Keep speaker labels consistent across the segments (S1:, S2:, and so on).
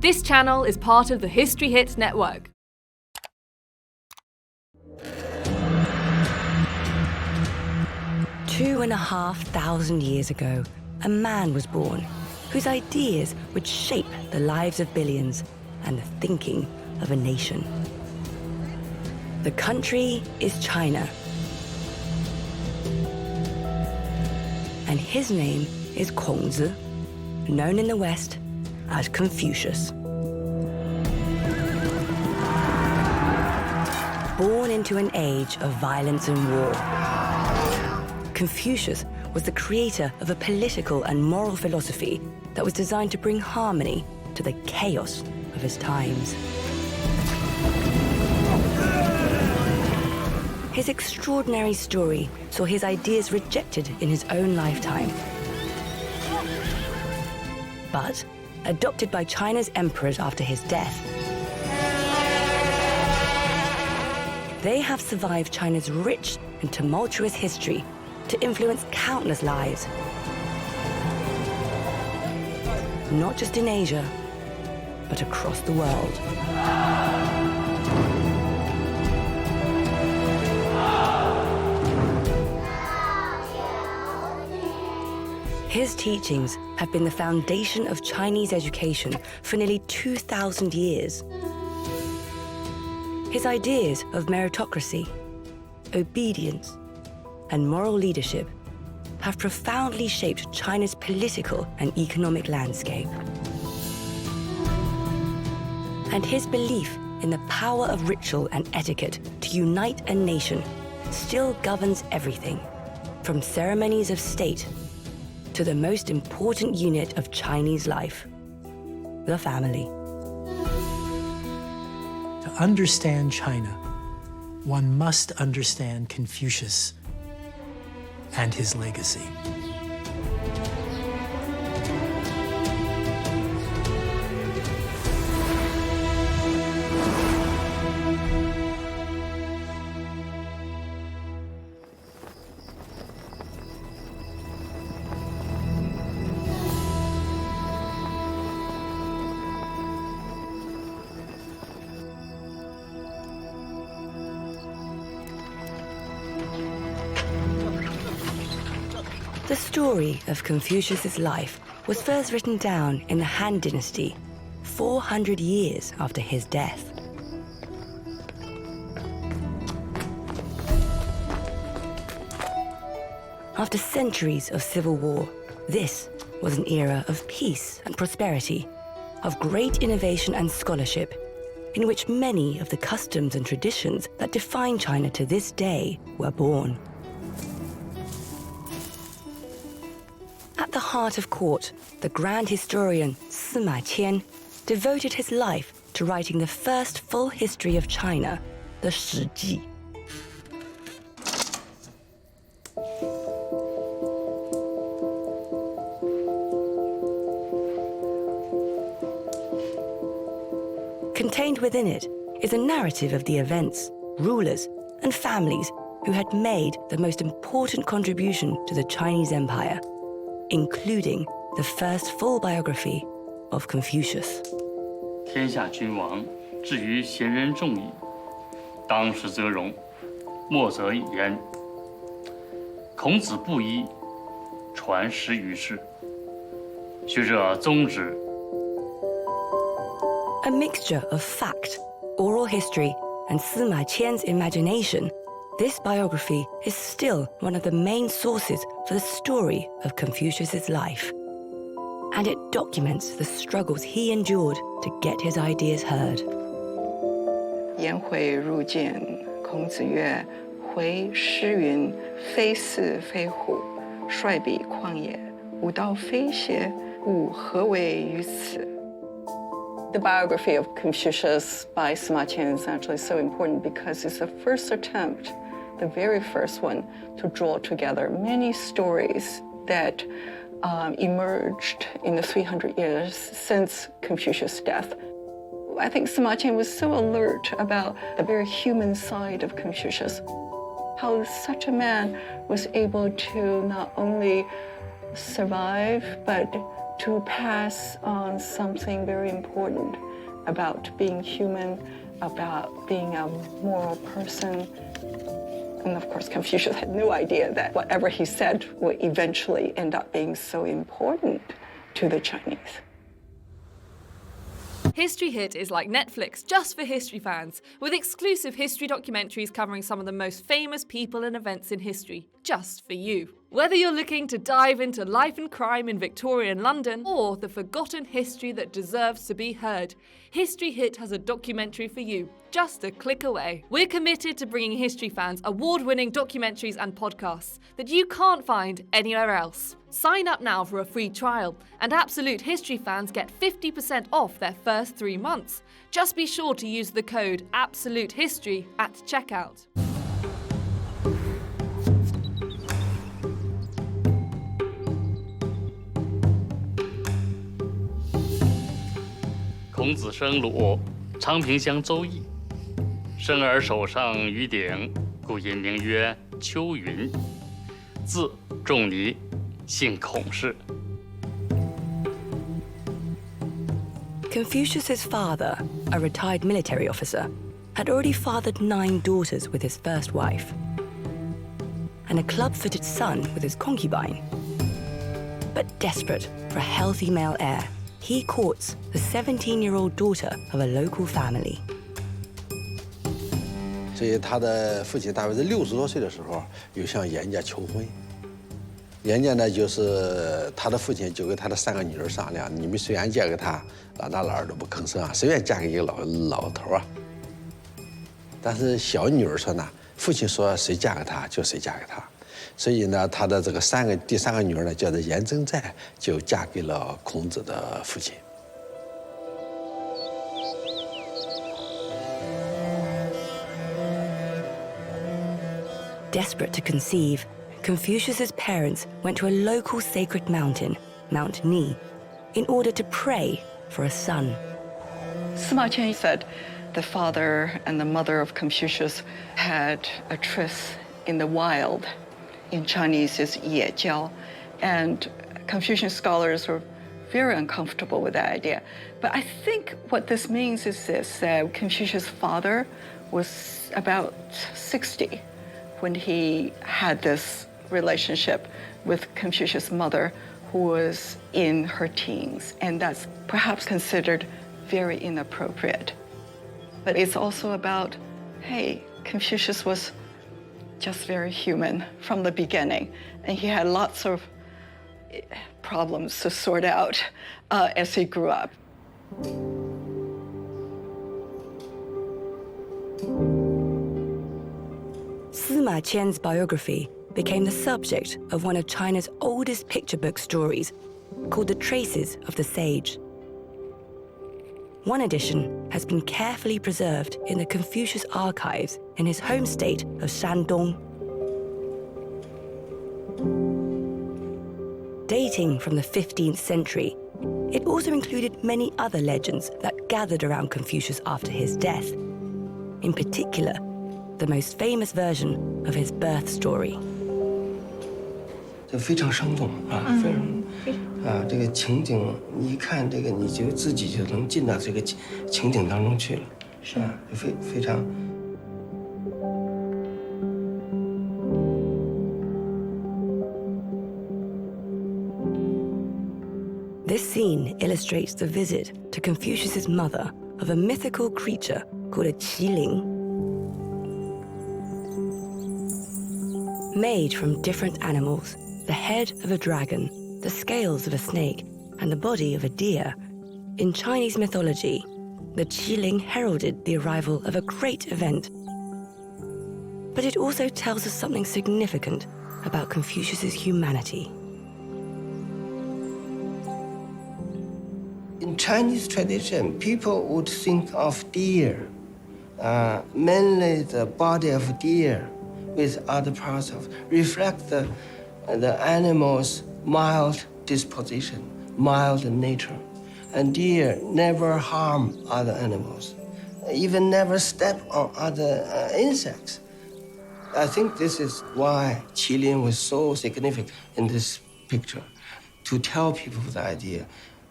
S1: This channel is part of the History Hit network.
S2: Two and a half thousand years ago, a man was born whose ideas would shape the lives of billions and the thinking of a nation. The country is China. And his name is Kongzi, known in the West as Confucius. Born into an age of violence and war, Confucius was the creator of a political and moral philosophy that was designed to bring harmony to the chaos of his times. His extraordinary story saw his ideas rejected in his own lifetime, but adopted by China's emperors after his death. They have survived China's rich and tumultuous history to influence countless lives, not just in Asia, but across the world. His teachings have been the foundation of Chinese education for nearly 2,000 years. His ideas of meritocracy, obedience, and moral leadership have profoundly shaped China's political and economic landscape. And his belief in the power of ritual and etiquette to unite a nation still governs everything, from ceremonies of state to the most important unit of Chinese life, the family.
S3: To understand China, one must understand Confucius and his legacy.
S2: The story of Confucius's life was first written down in the Han Dynasty, 400 years after his death. After centuries of civil war, this was an era of peace and prosperity, of great innovation and scholarship, in which many of the customs and traditions that define China to this day were born. At the heart of court, the grand historian Sima Qian devoted his life to writing the first full history of China, the Shiji. Contained within it is a narrative of the events, rulers, and families who had made the most important contribution to the Chinese Empire, including the first full biography of Confucius.
S4: 天下君王，至于贤人众矣，当时则容，莫则以焉。孔子不一，传10于世。学者宗之。
S2: A mixture of fact, oral history, and Sima Qian's imagination, this biography is still one of the main sources for the story of Confucius's life. And it documents the struggles he endured to get his ideas heard.
S5: 颜回入见，孔子曰：“回诗云：‘非驷非虎，率彼旷野，吾道非邪？吾何为于此？’ The biography of Confucius by Sima Qian is actually so important because it's the first attempt, the very first one, to draw together many stories that emerged in the 300 years since Confucius' death. I think Sima Qian was so alert about the very human side of Confucius, how such a man was able to not only survive, but to pass on something very important about being human, about being a moral person. And of course, Confucius had no idea that whatever he said would eventually end up being so important to the Chinese.
S1: History Hit is like Netflix just for history fans, with exclusive history documentaries covering some of the most famous people and events in history, just for you. Whether you're looking to dive into life and crime in Victorian London, or the forgotten history that deserves to be heard, History Hit has a documentary for you, just a click away. We're committed to bringing history fans award-winning documentaries and podcasts that you can't find anywhere else. Sign up now for a free trial, and Absolute History fans get 50% off their first 3 months. Just be sure to use the code AbsoluteHistory at checkout.
S4: 孔子生鲁，长平乡周邑。生而手上于鼎，故因名曰丘云。字仲尼，姓孔氏。
S2: Confucius's father, a retired military officer, had already fathered 9 daughters with his first wife, and a club-footed son with his concubine. But desperate for a healthy male heir, he courts the 17-year-old daughter of a local family.
S6: 所以他的父亲大约是60多岁的时候，又向严家求婚。严家呢，就是他的父亲就跟他的3个女儿商量：你们虽然嫁给他，哪儿都不吭声啊，谁愿嫁给一个老头啊？但是小女儿说呢，父亲说谁嫁给他就谁嫁给他。 所以呢，他的这个第三个女儿呢，叫做严征在，就嫁给了孔子的父亲。
S2: Desperate to conceive, Confucius's parents went to a local sacred mountain, Mount Ni, in order to pray for a son.
S5: Sima Qian said the father and the mother of Confucius had a tryst in the wild. In Chinese is 野交, and Confucian scholars were very uncomfortable with that idea. But I think what this means is this, Confucius' father was about 60 when he had this relationship with Confucius' mother, who was in her teens, and that's perhaps considered very inappropriate. But it's also about, hey, Confucius was just very human from the beginning, and he had lots of problems to sort out as he grew up.
S2: Sima Qian's biography became the subject of one of China's oldest picture book stories, called The Traces of the Sage. One edition has been carefully preserved in the Confucius archives in his home state of Shandong. Dating from the 15th century, it also included many other legends that gathered around Confucius after his death. In particular, the most famous version of his birth story.
S7: 这非常生动啊，非常这个情景，你一看这个，你就自己就能进到这个情景当中去了，是吧？非常。
S2: This scene illustrates the visit to Confucius's mother of a mythical creature called a qilin. Made from different animals, the head of a dragon, the scales of a snake, and the body of a deer, in Chinese mythology, the qilin heralded the arrival of a great event. But it also tells us something significant about Confucius's humanity.
S7: In Chinese tradition, people would think of deer, mainly the body of deer, with other parts of reflect the animal's mild disposition, mild nature, and deer never harm other animals, even never step on other insects. I think this is why qilin was so significant in this picture. to tell people the idea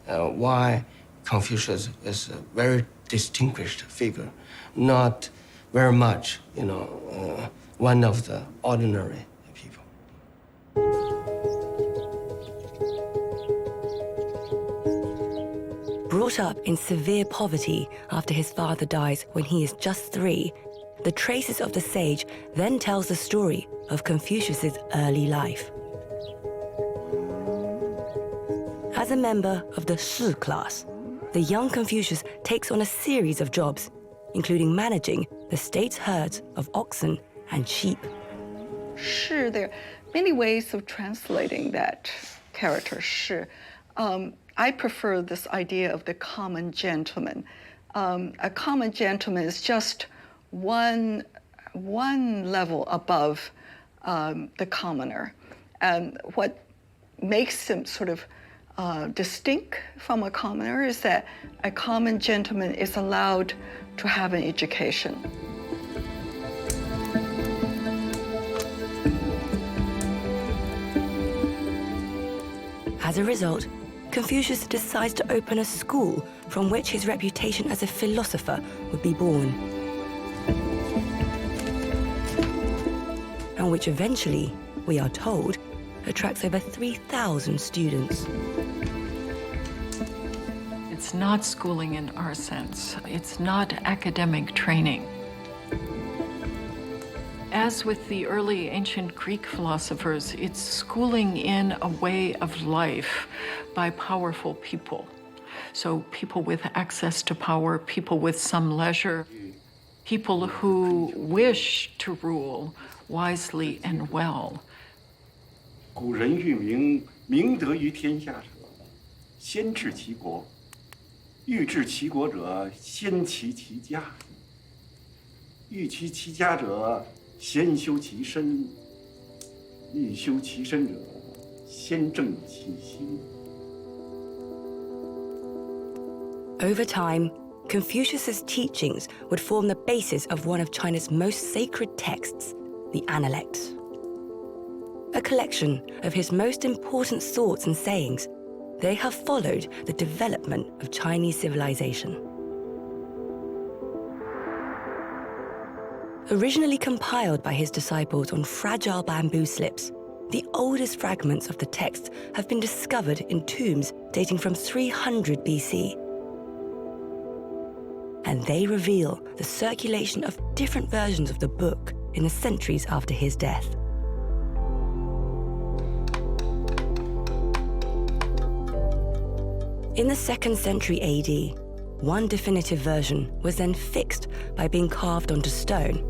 S7: why Confucius is a very distinguished figure, not very much, one of the ordinary people.
S2: Brought up in severe poverty after his father dies when he is just 3, the Traces of the Sage then tells the story of Confucius's early life. As a member of the Shi class, the young Confucius takes on a series of jobs, including managing the state's herds of oxen and sheep.
S5: Shi, there are many ways of translating that character, Shi. I prefer this idea of the common gentleman. A common gentleman is just one level above the commoner. And what makes him sort of distinct from a commoner is that a common gentleman is allowed to have an education.
S2: As a result, Confucius decides to open a school from which his reputation as a philosopher would be born, and which eventually, we are told, attracts over 3,000 students.
S8: It's not schooling in our sense. It's not academic training. As with the early ancient Greek philosophers, it's schooling in a way of life by powerful people. So people with access to power, people with some leisure, people who wish to rule wisely and well.
S9: 古人喻明，明德于天下者，先治其国；欲治其国者，先齐其家；欲齐其家者，先修其身；欲修其身者，先正其心。
S2: Over time, Confucius's teachings would form the basis of one of China's most sacred texts, the Analects. A collection of his most important thoughts and sayings, they have followed the development of Chinese civilization. Originally compiled by his disciples on fragile bamboo slips, the oldest fragments of the text have been discovered in tombs dating from 300 BC. And they reveal the circulation of different versions of the book in the centuries after his death. In the 2nd century AD, one definitive version was then fixed by being carved onto stone.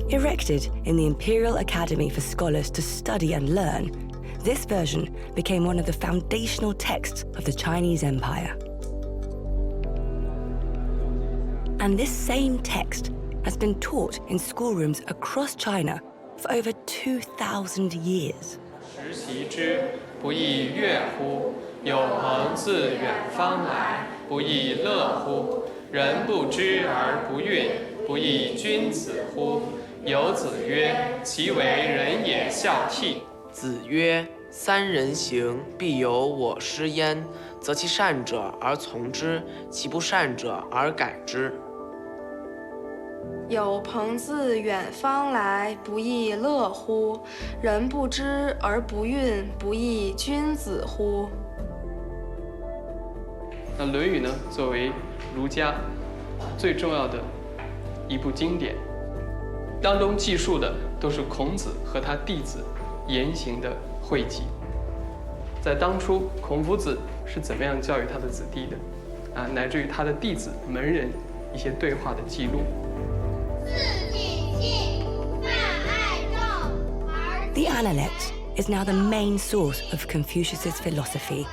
S2: Erected in the Imperial Academy for scholars to study and learn, this version became one of the foundational texts of the Chinese Empire. And this same text has been taught in schoolrooms across China for over 2,000 years.
S10: 时习之，不亦说乎？有朋自远方来，不亦乐乎？人不知而不愠，不亦君子乎？有子曰：“其为人也孝悌。”
S11: 子曰：“三人行，必有我师焉。择其善者而从之，其不善者而改之。”
S12: 有朋自远方来，不亦乐乎？人不知而不愠，不亦君子乎？
S10: 那《论语》呢，作为儒家最重要的一部经典，当中记述的都是孔子和他弟子言行的汇集。在当初，孔夫子是怎么样教育他的子弟的，乃至于他的弟子门人一些对话的记录。
S2: The Analect is now the main source of Confucius's philosophy,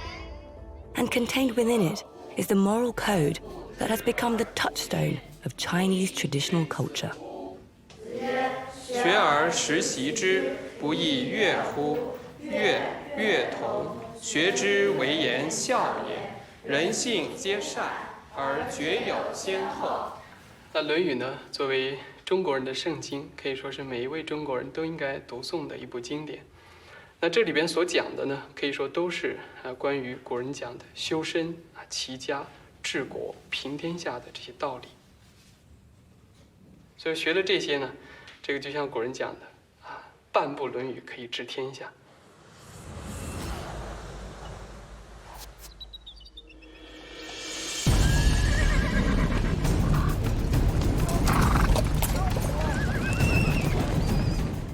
S2: and contained within it is the moral code that has become the touchstone of Chinese traditional culture.
S10: 学而时习之，不亦说乎？乐同，学之为言孝也。人性皆善，而绝有先后。那《论语》呢，作为中国人的圣经，可以说是每一位中国人都应该读诵的一部经典。那这里边所讲的呢，可以说都是关于古人讲的修身齐家治国平天下的这些道理。所以学了这些呢，这个就像古人讲的半部《论语》可以治天下。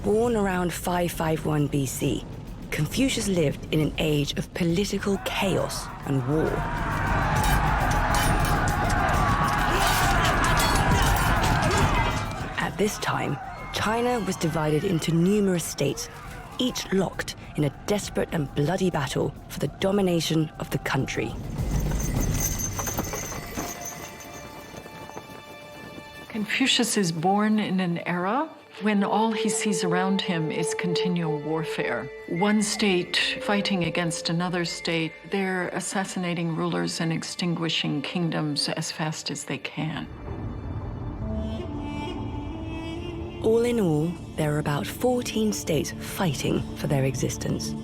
S2: Born around 551 BC, Confucius lived in an age of political chaos and war. At this time, China was divided into numerous states, each locked in a desperate and bloody battle for the domination of the country.
S8: Confucius is born in an era when all he sees around him is continual warfare. One state fighting against another state. They're assassinating rulers and extinguishing kingdoms as fast as they can.
S2: All in all, there are about 14 states fighting for their existence.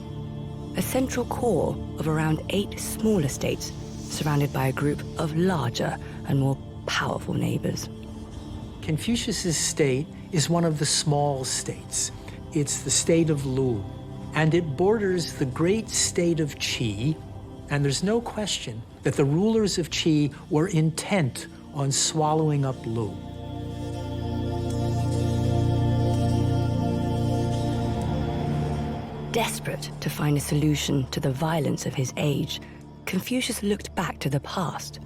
S2: A central core of around 8 smaller states, surrounded by a group of larger and more powerful neighbors.
S3: Confucius's state is one of the small states. It's the state of Lu, and it borders the great state of Qi, and there's no question that the rulers of Qi were intent on swallowing up Lu.
S2: Desperate to find a solution to the violence of his age, Confucius looked back to the past.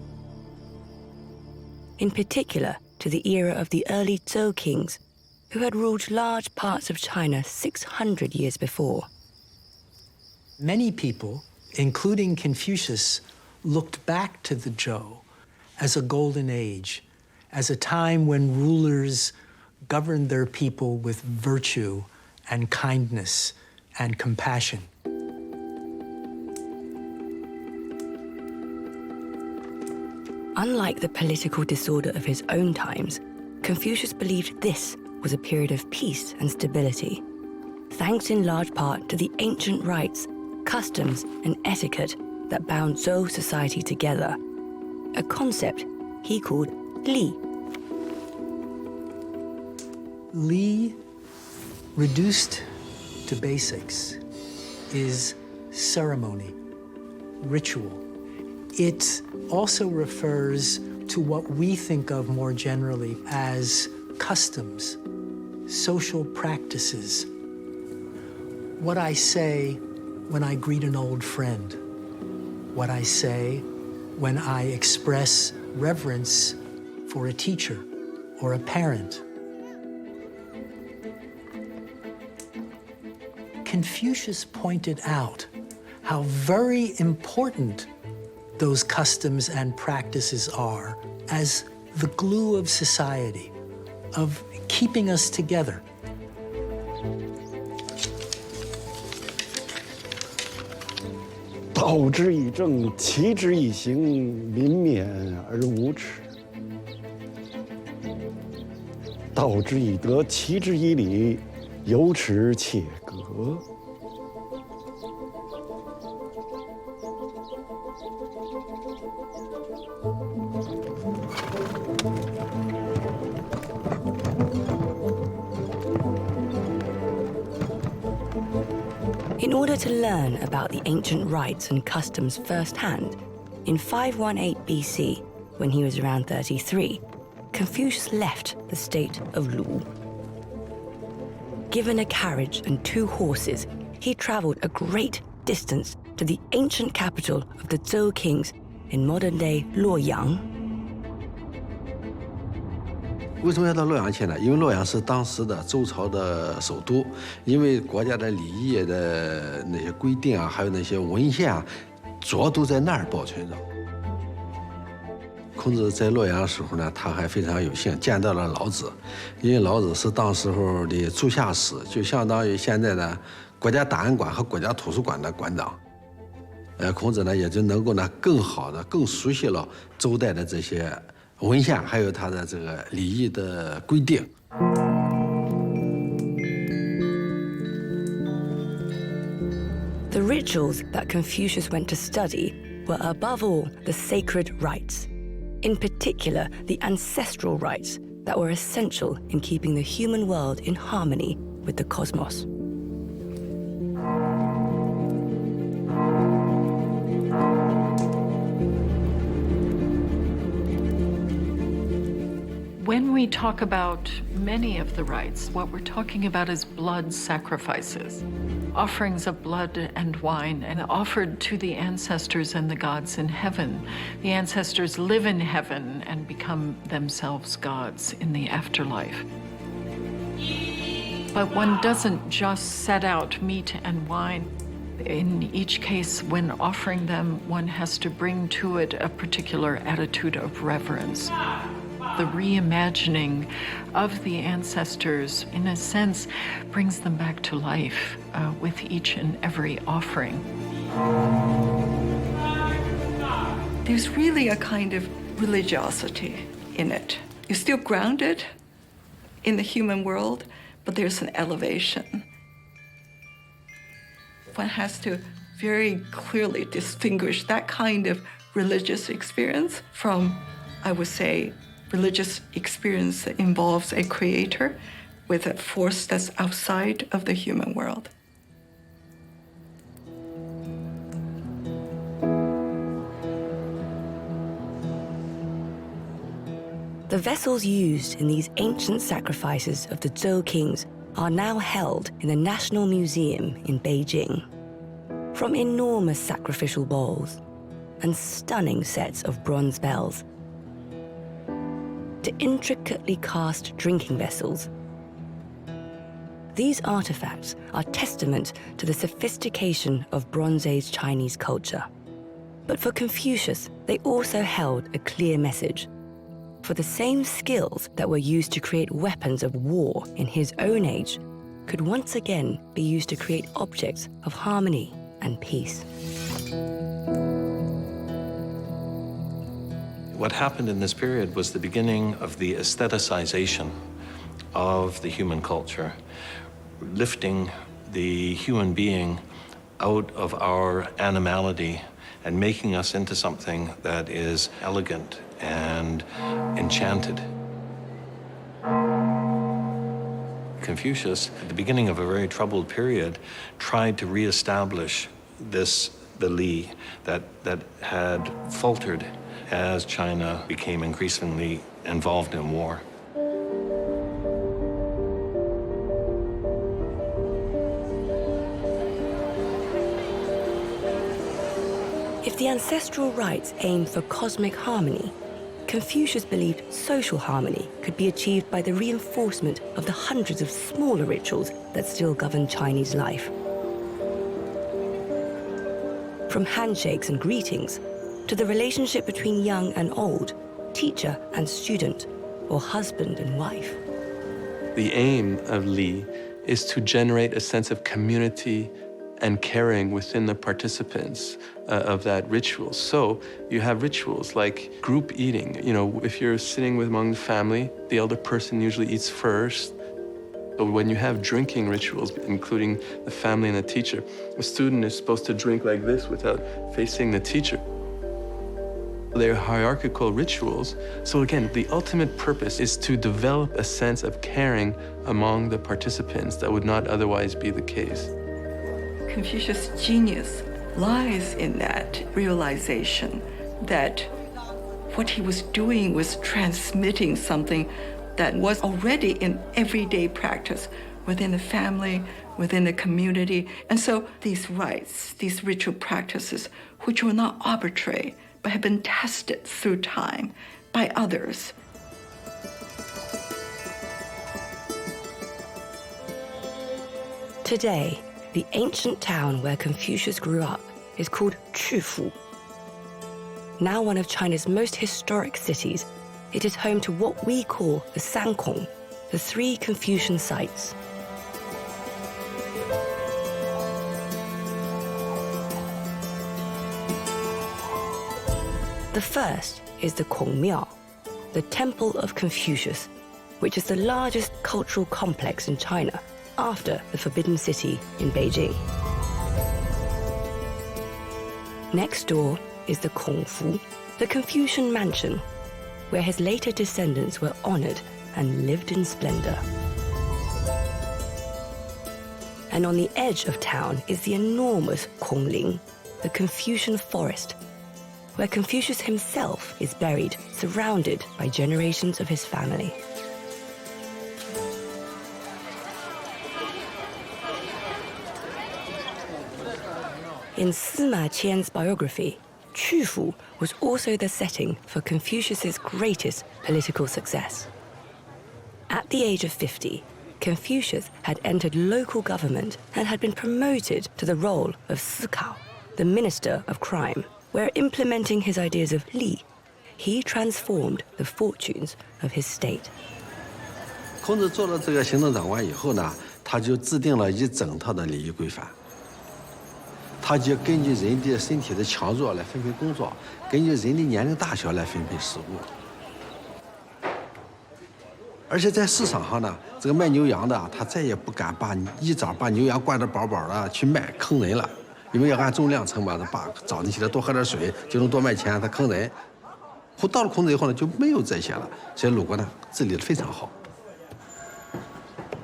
S2: In particular, to the era of the early Zhou kings, who had ruled large parts of China 600 years before.
S3: Many people, including Confucius, looked back to the Zhou as a golden age, as a time when rulers governed their people with virtue and kindness and compassion.
S2: Unlike the political disorder of his own times, Confucius believed this was a period of peace and stability, thanks in large part to the ancient rites, customs, and etiquette that bound Zhou society together, a concept he called Li.
S3: Li, reduced to basics, is ceremony, ritual. It also refers to what we think of more generally as customs, social practices. What I say when I greet an old friend, what I say when I express reverence for a teacher or a parent. Confucius pointed out how very important those customs and practices are as the glue of society, of keeping us together.
S9: 道之以政，齐之以刑，民免而无耻；道之以德，齐之以礼，有耻且格。
S2: In order to learn about the ancient rites and customs firsthand, in 518 BC, when he was around 33, Confucius left the state of Lu. Given a carriage and 2 horses, he traveled a great distance to the ancient capital of the Zhou kings in modern-day Luoyang.
S6: 为什么要到洛阳去呢？因为洛阳是当时的周朝的首都，因为国家的礼仪的那些规定啊，还有那些文献啊，主要都在那儿保存着。孔子在洛阳的时候呢，他还非常有幸见到了老子，因为老子是当时候的州下史，就相当于现在的国家档案馆和国家图书馆的馆长。孔子呢，也就能够呢更好的、更熟悉了周代的这些 文献还有它的这个礼仪的规定。
S2: rituals that Confucius went to study were above all the sacred rites, in particular the ancestral rites that were essential in keeping the human world in harmony with the cosmos.
S8: When we talk about many of the rites, what we're talking about is blood sacrifices, offerings of blood and wine, and offered to the ancestors and the gods in heaven. The ancestors live in heaven and become themselves gods in the afterlife. But one doesn't just set out meat and wine. In each case, when offering them, one has to bring to it a particular attitude of reverence. The reimagining of the ancestors, in a sense, brings them back to life with each and every offering.
S5: There's really a kind of religiosity in it. You're still grounded in the human world, but there's an elevation. One has to very clearly distinguish that kind of religious experience from, I would say, religious experience that involves a creator with a force that's outside of the human world.
S2: The vessels used in these ancient sacrifices of the Zhou kings are now held in the National Museum in Beijing. From enormous sacrificial bowls and stunning sets of bronze bells, to intricately cast drinking vessels. These artifacts are testament to the sophistication of Bronze Age Chinese culture. But for Confucius, they also held a clear message. For the same skills that were used to create weapons of war in his own age could once again be used to create objects of harmony and peace.
S13: What happened in this period was the beginning of the aestheticization of the human culture, lifting the human being out of our animality and making us into something that is elegant and enchanted. Confucius, at the beginning of a very troubled period, tried to reestablish this belief that had faltered as China became increasingly involved in war.
S2: If the ancestral rites aimed for cosmic harmony, Confucius believed social harmony could be achieved by the reinforcement of the hundreds of smaller rituals that still govern Chinese life. From handshakes and greetings, to the relationship between young and old, teacher and student, or husband and wife.
S14: The aim of Li is to generate a sense of community and caring within the participants of that ritual. So you have rituals like group eating. You know, if you're sitting among the family, the elder person usually eats first. So when you have drinking rituals, including the family and the teacher, a student is supposed to drink like this without facing the teacher. They're hierarchical rituals. So again, the ultimate purpose is to develop a sense of caring among the participants that would not otherwise be the case.
S5: Confucius' genius lies in that realization that what he was doing was transmitting something that was already in everyday practice within the family, within the community. And so these rites, these ritual practices, which were not arbitrary, but have been tested through time by others.
S2: Today, the ancient town where Confucius grew up is called Qufu. Now one of China's most historic cities, it is home to what we call the Sankong, the 3 Confucian sites. The first is the Kongmiao, the Temple of Confucius, which is the largest cultural complex in China after the Forbidden City in Beijing. Next door is the Kongfu, the Confucian mansion, where his later descendants were honored and lived in splendor. And on the edge of town is the enormous Kongling, the Confucian forest, where Confucius himself is buried, surrounded by generations of his family. In Sima Qian's biography, Qufu was also the setting for Confucius's greatest political success. At the age of 50, Confucius had entered local government and had been promoted to the role of Sikao, the Minister of Crime, where implementing his ideas of Li, he transformed the fortunes of his state.
S6: 孔子做了这个行政长官以后呢，他就制定了一整套的礼仪规范。他就根据人的身体的强弱来分配工作，根据人的年龄大小来分配食物。而且在市场上呢，这个卖牛羊的他再也不敢一早把牛羊灌得饱饱的去卖，坑人了，因为要按重量称嘛，把早晨起来多喝点水就能多卖钱，他坑人。到了孔子以后呢，就没有这些了，所以鲁国呢治理得非常好。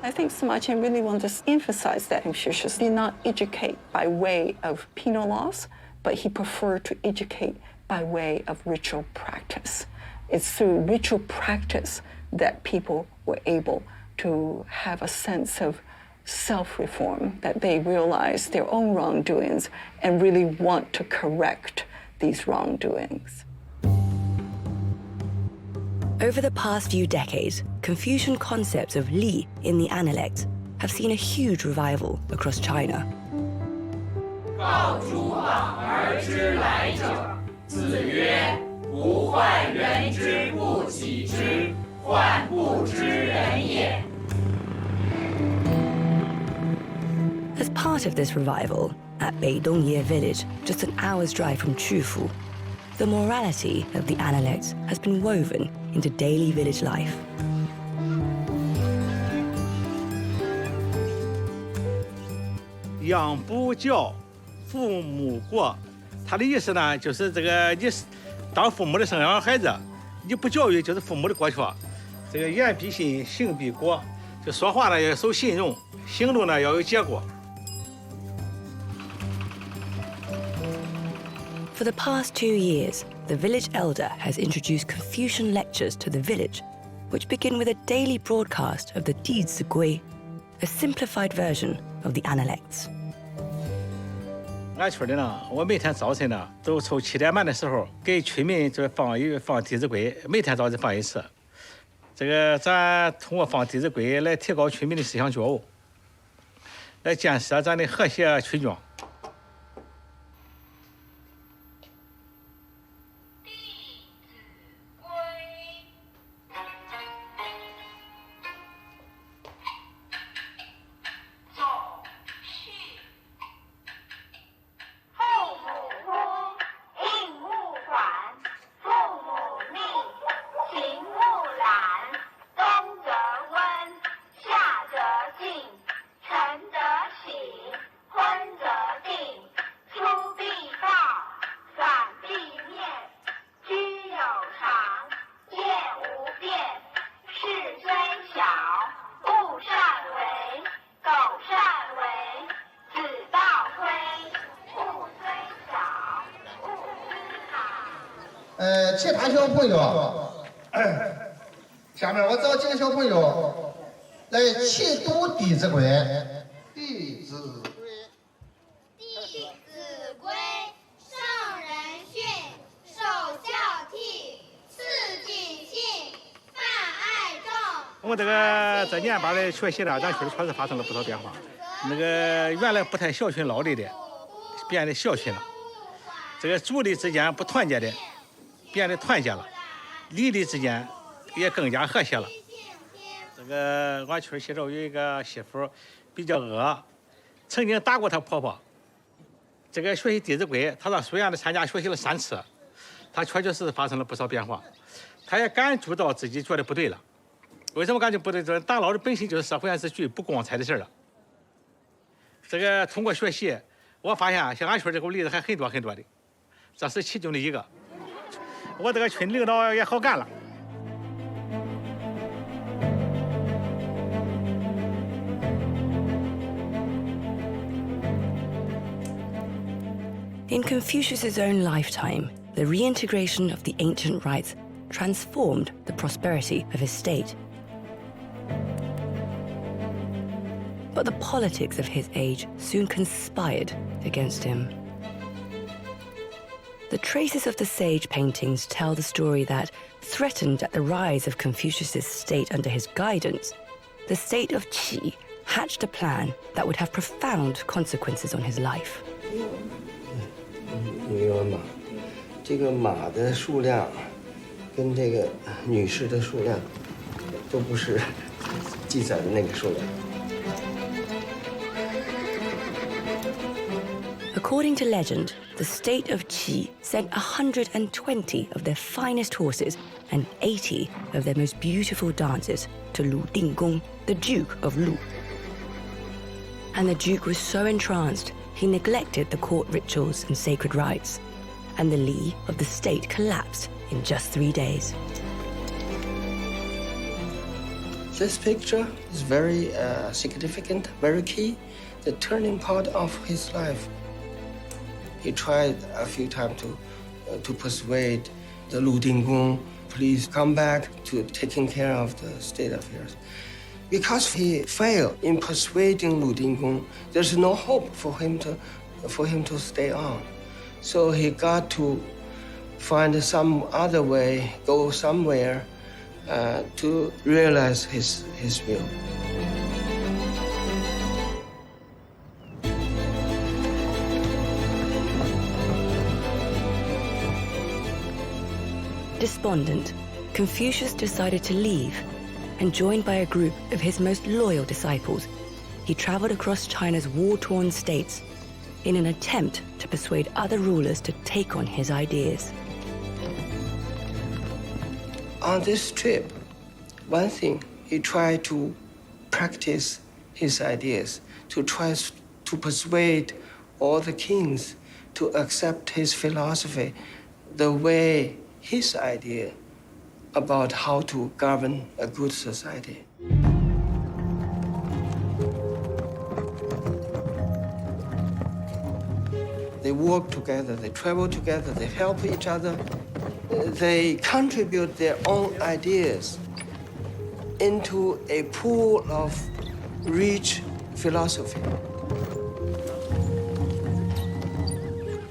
S5: I think Sima Qian really wanted to emphasize that Confucius did not educate by way of penal laws, but he preferred to educate by way of ritual practice. It's through ritual practice that people were able to have a sense of self-reform, that they realize their own wrongdoings and really want to correct these wrongdoings.
S2: Over the past few decades, Confucian concepts of Li in the Analects have seen a huge revival across China. As part of this revival, at Beidongye village, just an hour's drive from Qufu, the morality of the Analects has been woven into daily village life.
S15: 养不教，父母过。他的意思呢，就是这个你当父母的生养孩子，你不教育就是父母的过错。这个言必信，行必果，就说话呢要守信用，行动呢要有结果。
S2: For the past 2 years, the village elder has introduced Confucian lectures to the village, which begin with a daily broadcast of the Dizi Gui, a simplified version of the Analects.
S15: 俺村的呢，我每天早晨呢，都从7点半的时候给村民就放《弟子规》，每天早晨放一次。这个咱通过放《弟子规》来提高村民的思想觉悟，来建设咱的和谐村庄。
S16: 其他小朋友，下面我找几个小朋友来齐读《弟子规》。弟子规，
S17: 弟子规，圣人训，首孝悌，次谨信，泛爱众。
S15: 我们这年班的学习呢，咱村里确实发生了不少变化。那个原来不太孝顺老的变得孝顺了；这个族里之间不团结的，变得团结了；邻里之间也更加和谐了。这个俺村西头有一个媳妇比较恶，曾经打过她婆婆。这个学习《弟子规》，她到书院里参加学习了3次，她确确实实发生了不少变化。她也感觉到自己觉得不对了。为什么感觉不对？这当老师本身就是社会上是最不光彩的事了。这个通过学习，我发现像俺村这个例子还很多很多的。这是其中的一个。我这个村领导也好干了。
S2: In Confucius's own lifetime, the reintegration of the ancient rites transformed the prosperity of his state. But the politics of his age soon conspired against him. The traces of the sage paintings tell the story that, threatened at the rise of Confucius's state under his guidance, the state of Qi hatched a plan that would have profound consequences on his life.
S7: 你看马，这个马的数量跟这个女士的数量都不是记载的那个数量。
S2: According to legend, the state of Qi sent 120 of their finest horses and 80 of their most beautiful dancers to Lu Dingong, the Duke of Lu. And the Duke was so entranced, he neglected the court rituals and sacred rites, and the Li of the state collapsed in just 3 days.
S7: This picture is very significant, very key, the turning point of his life. He tried a few times to persuade the Lu Dingong, please come back to taking care of the state affairs. Because he failed in persuading Lu Dingong, there's no hope for him to stay on. So he got to find some other way, go somewhere to realize his will.
S2: Despondent, Confucius decided to leave, and joined by a group of his most loyal disciples, he traveled across China's war-torn states in an attempt to persuade other rulers to take on his ideas.
S7: On this trip, one thing, he tried to practice his ideas, to try to persuade all the kings to accept his philosophy, the way his idea about how to govern a good society. They work together, they travel together, they help each other, they contribute their own ideas into a pool of rich philosophy.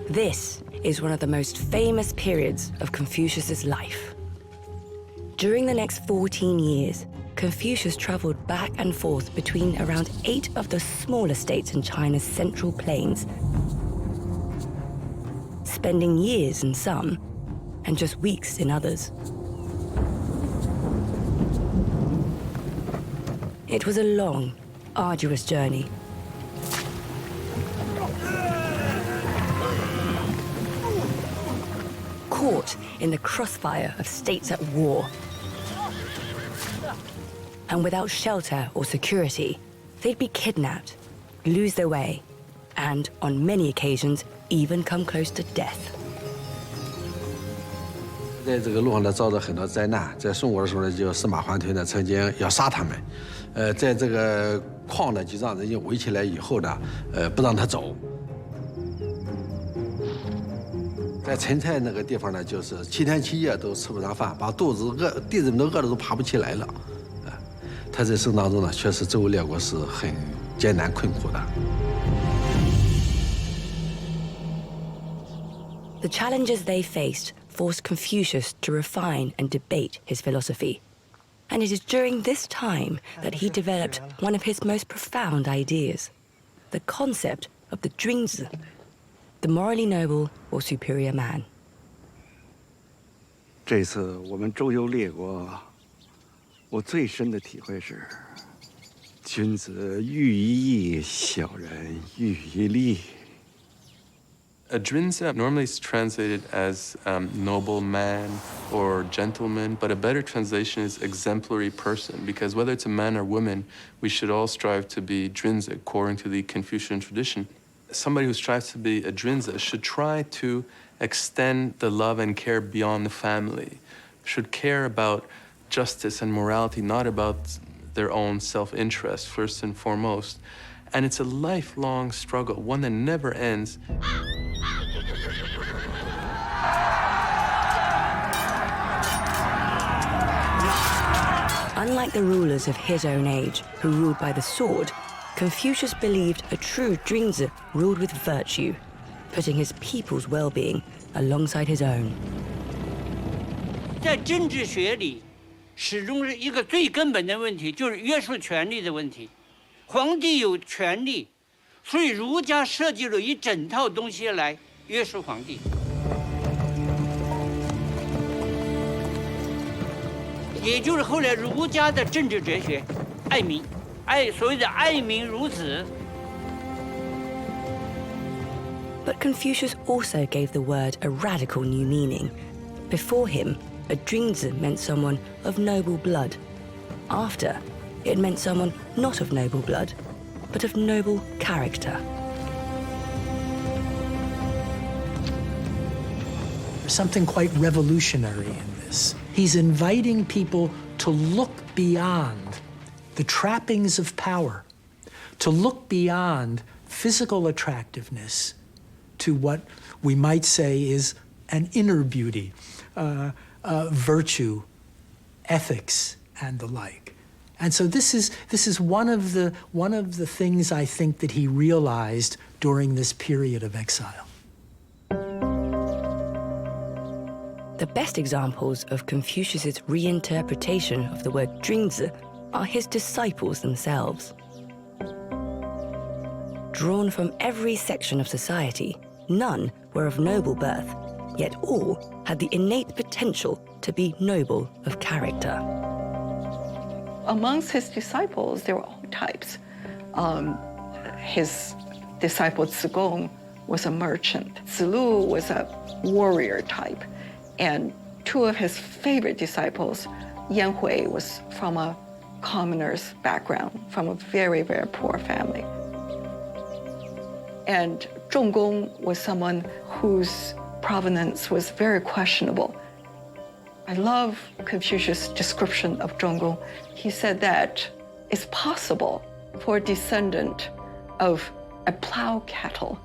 S2: This is one of the most famous periods of Confucius's life. During the next 14 years, Confucius traveled back and forth between around 8 of the smaller states in China's central plains, spending years in some and just weeks in others. It was a long, arduous journey. Caught in the crossfire of states at war. And without shelter or security, they'd be kidnapped, lose their way, and on many occasions, even come close to death.
S6: 在这个路上呢，遭到很多灾难。在宋国的时候呢，就司马桓推呢曾经要杀他们，在这个矿呢就让人家围起来以后呢，不让他走。在陈蔡那个地方呢，就是7天7夜都吃不上饭，把肚子饿，弟子们都饿得都爬不起来了。他在生当中呢，确实周围列国是很艰难困苦的。
S2: The challenges they faced forced Confucius to refine and debate his philosophy. And it is during this time that he developed one of his most profound ideas, the concept of the Jingzi, the morally noble or superior man.
S9: 这次我们周游列国，我最深的体会是：君子喻于义，小人喻于利。
S14: A Drinza normally is translated as noble man or gentleman, but a better translation is exemplary person, because whether it's a man or woman, we should all strive to be Drinza according to the Confucian tradition. Somebody who strives to be a Drinza should try to extend the love and care beyond the family, should care about justice and morality, not about their own self-interest, first and foremost. And it's a lifelong struggle, one that never ends.
S2: Unlike the rulers of his own age, who ruled by the sword, Confucius believed a true Jingzi ruled with virtue, putting his people's well-being alongside his own.
S18: 在政治学里，始终是一个最根本的问题，就是约束权力的问题。皇帝有权力，所以儒家设计了一整套东西来约束皇帝。也就是后来儒家的政治哲学，爱民，所谓的爱民如子。
S2: But Confucius also gave the word a radical new meaning. Before him, a Jingzi meant someone of noble blood. After, it meant someone not of noble blood, but of noble character.
S3: There's something quite revolutionary in this. He's inviting people to look beyond the trappings of power, to look beyond physical attractiveness to what we might say is an inner beauty, virtue, ethics, and the like. And so this is one of the things I think that he realized during this period of exile.
S2: The best examples of Confucius's reinterpretation of the word Jingzi are his disciples themselves. Drawn from every section of society, none were of noble birth, yet all had the innate potential to be noble of character.
S5: Amongst his disciples, there were all types. His disciple Zigong was a merchant. Zilu was a warrior type. And two of his favorite disciples, Yan Hui was from a commoner's background, from a very, very poor family. And Zhonggong was someone whose provenance was very questionable. I love Confucius' description of Zhonggong. He said that it's possible for a descendant of a plow cattle,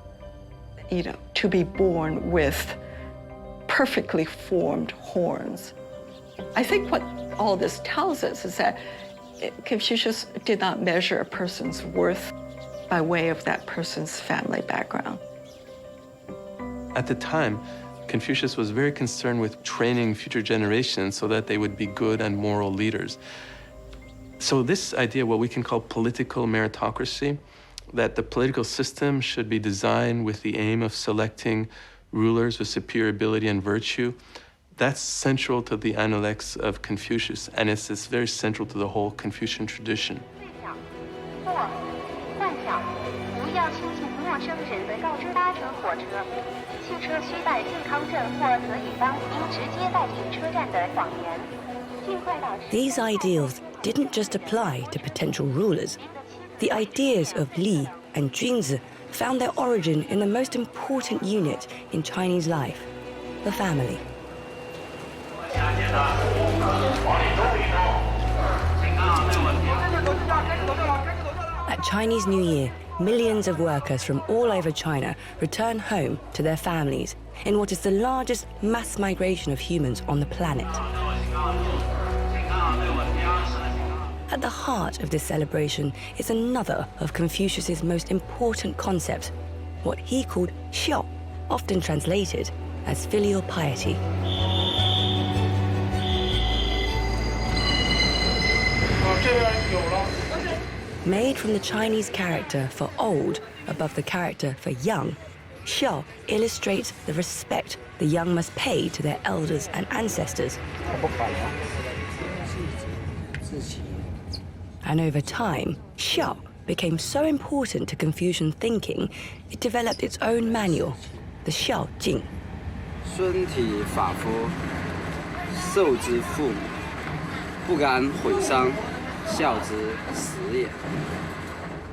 S5: to be born with perfectly formed horns. I think what all this tells us is that Confucius did not measure a person's worth by way of that person's family background.
S14: At the time, Confucius was very concerned with training future generations so that they would be good and moral leaders. So this idea, what we can call political meritocracy, that the political system should be designed with the aim of selecting rulers with superior ability and virtue, that's central to the Analects of Confucius, and it's very central to the whole Confucian tradition.
S2: These ideals didn't just apply to potential rulers. The ideas of Li and Jingzi found their origin in the most important unit in Chinese life, the family. At Chinese New Year, millions of workers from all over China return home to their families in what is the largest mass migration of humans on the planet. At the heart of this celebration is another of Confucius's most important concepts, what he called xiao, often translated as filial piety. Made from the Chinese character for old above the character for young, xiao illustrates the respect the young must pay to their elders and ancestors. And over time, xiao became so important to Confucian thinking, it developed its own manual, the Xiao Jing.
S19: 孙体法夫，受之父母，不敢毁伤，孝之始也。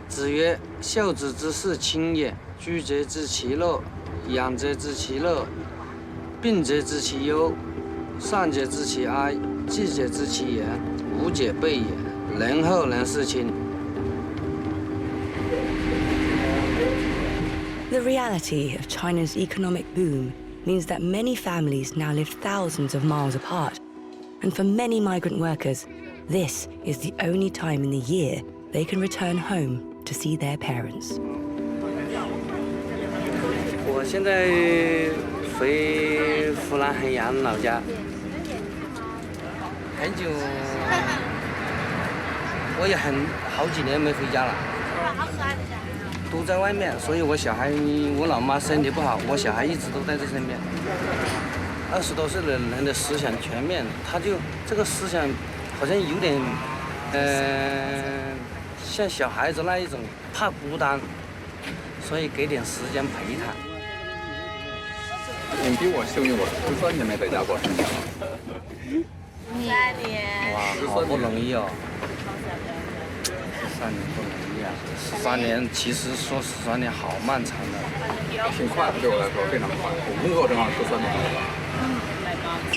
S19: 子曰：“孝子之事亲也，居者知其乐，养者知其乐，病节知其忧，善解知其哀，季节知其言，无解备也，人后能事亲。
S2: The reality of China's economic boom means that many families now live thousands of miles apart. And for many migrant workers, this is the only time in the year they can return home to see their parents.
S19: 我现在回湖南衡阳老家，很久，我也好几年没回家了，都在外面，所以我老妈身体不好，我小孩一直都在这身边。20多岁的人的思想全面，他就这个思想好像有点，像小孩子那一种怕孤单，所以给点时间陪他。
S20: 你比我幸运，我13年没在家过生日了。
S17: 13年。
S19: 哇，好不容易哦，13年不容易啊！13年其实说13年好漫长的。
S20: 挺快的，对我来说非常快。我工作正好13年了。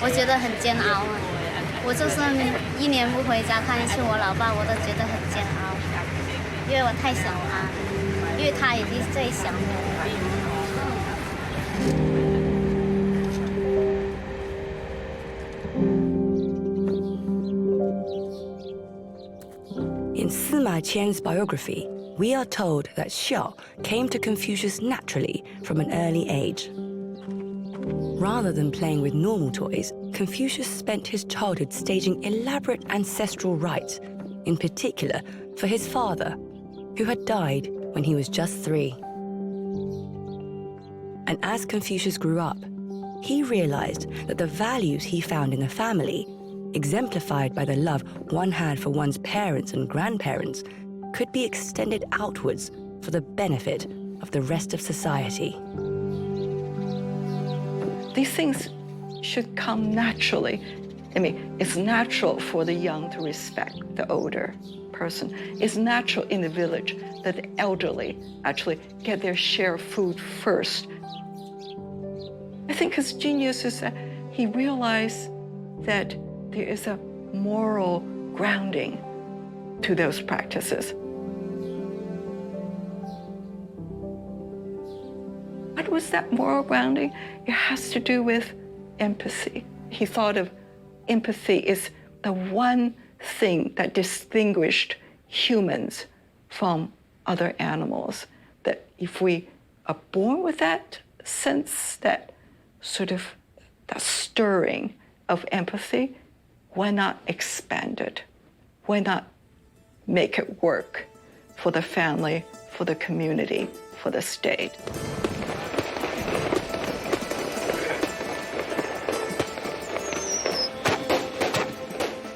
S17: 我觉得很煎熬啊！我就算1年不回家看一次我老爸，我都觉得很煎熬，因为我太想他，因为他也是最想我。
S2: In Sima Qian's biography, we are told that Xiao came to Confucius naturally from an early age. Rather than playing with normal toys, Confucius spent his childhood staging elaborate ancestral rites, in particular for his father, who had died when he was just 3. And as Confucius grew up, he realized that the values he found in the family, exemplified by the love one had for one's parents and grandparents, could be extended outwards for the benefit of the rest of society.
S5: These things should come naturally. I mean, it's natural for the young to respect the older person. It's natural in the village that the elderly actually get their share of food first. I think his genius is that he realized that there is a moral grounding to those practices. What was that moral grounding? It has to do with empathy. He thought of empathy as the one thing that distinguished humans from other animals. That if we are born with that sense, that sort of that stirring of empathy, why not expand it? Why not make it work for the family, for the community, for the state?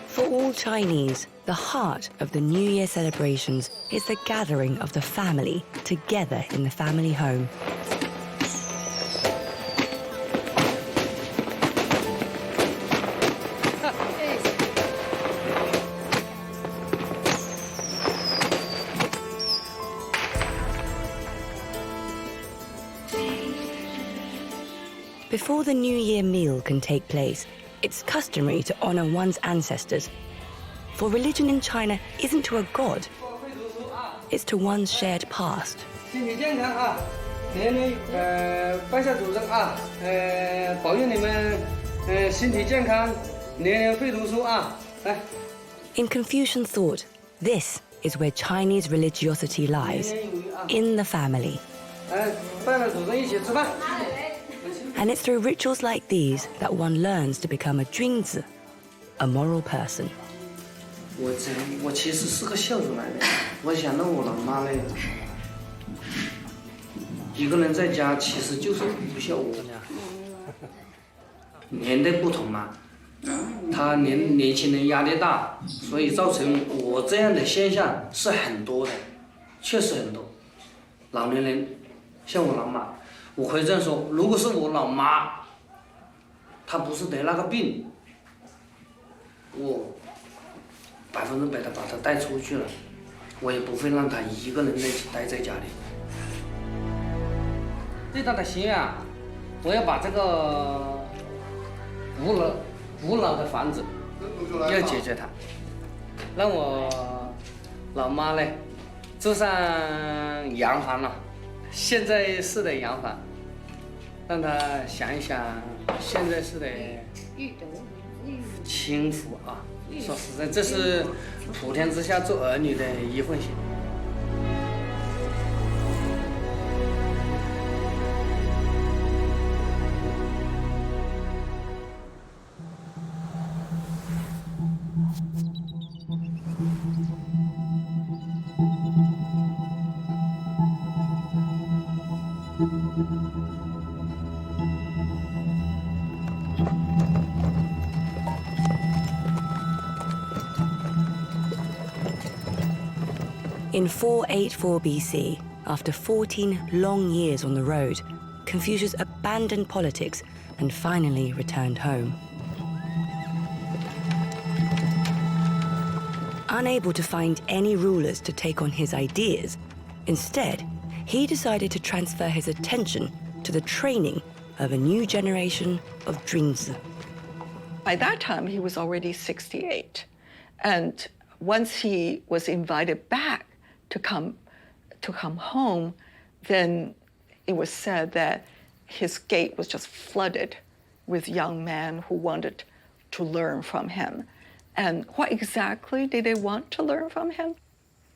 S2: For all Chinese, the heart of the New Year celebrations is the gathering of the family together in the family home. Before the New Year meal can take place, it's customary to honor one's ancestors. For religion in China isn't to a god, it's to one's shared past.
S19: 身体健康啊，年年拜下祖宗啊，保佑你们身体健康，年年会读书啊，来。
S2: In Confucian thought, this is where Chinese religiosity lies, in the family.
S19: 拜了祖宗一起吃饭。
S2: And it's through rituals like these that one learns to become a 君子, a moral person.
S19: 我其实是个孝顺男人，我想到我老妈那个，一个人在家其实就是不孝我呀。年代不同嘛，他年轻人压力大，所以造成我这样的现象是很多的，确实很多。老年人像我老妈。 我可以这样说，如果是我老妈，她不是得那个病，我100%的把她带出去了，我也不会让她一个人待在家里。最大的心愿啊，我要把这个古老的房子，要解决它。让我老妈呢住上洋房了，现在式的洋房，让她想一想现在式的轻浮啊。说实在，这是普天之下做儿女的一份心。
S2: In 484 BC, after 14 long years on the road, Confucius abandoned politics and finally returned home. Unable to find any rulers to take on his ideas, instead, he decided to transfer his attention to the training of a new generation of Zhuangzi.
S5: By that time, he was already 68. And once he was invited back to come home, then it was said that his gate was just flooded with young men who wanted to learn from him. And what exactly did they want to learn from him?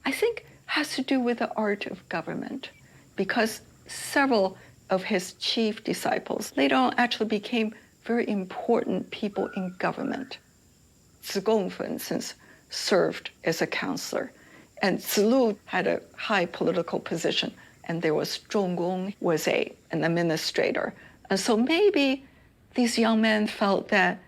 S5: I think has to do with the art of government, because several of his chief disciples later on actually became very important people in government. Zigong, for instance, served as a counselor, and Zilu had a high political position, and there was Zhonggong was an administrator. And so maybe these young men felt that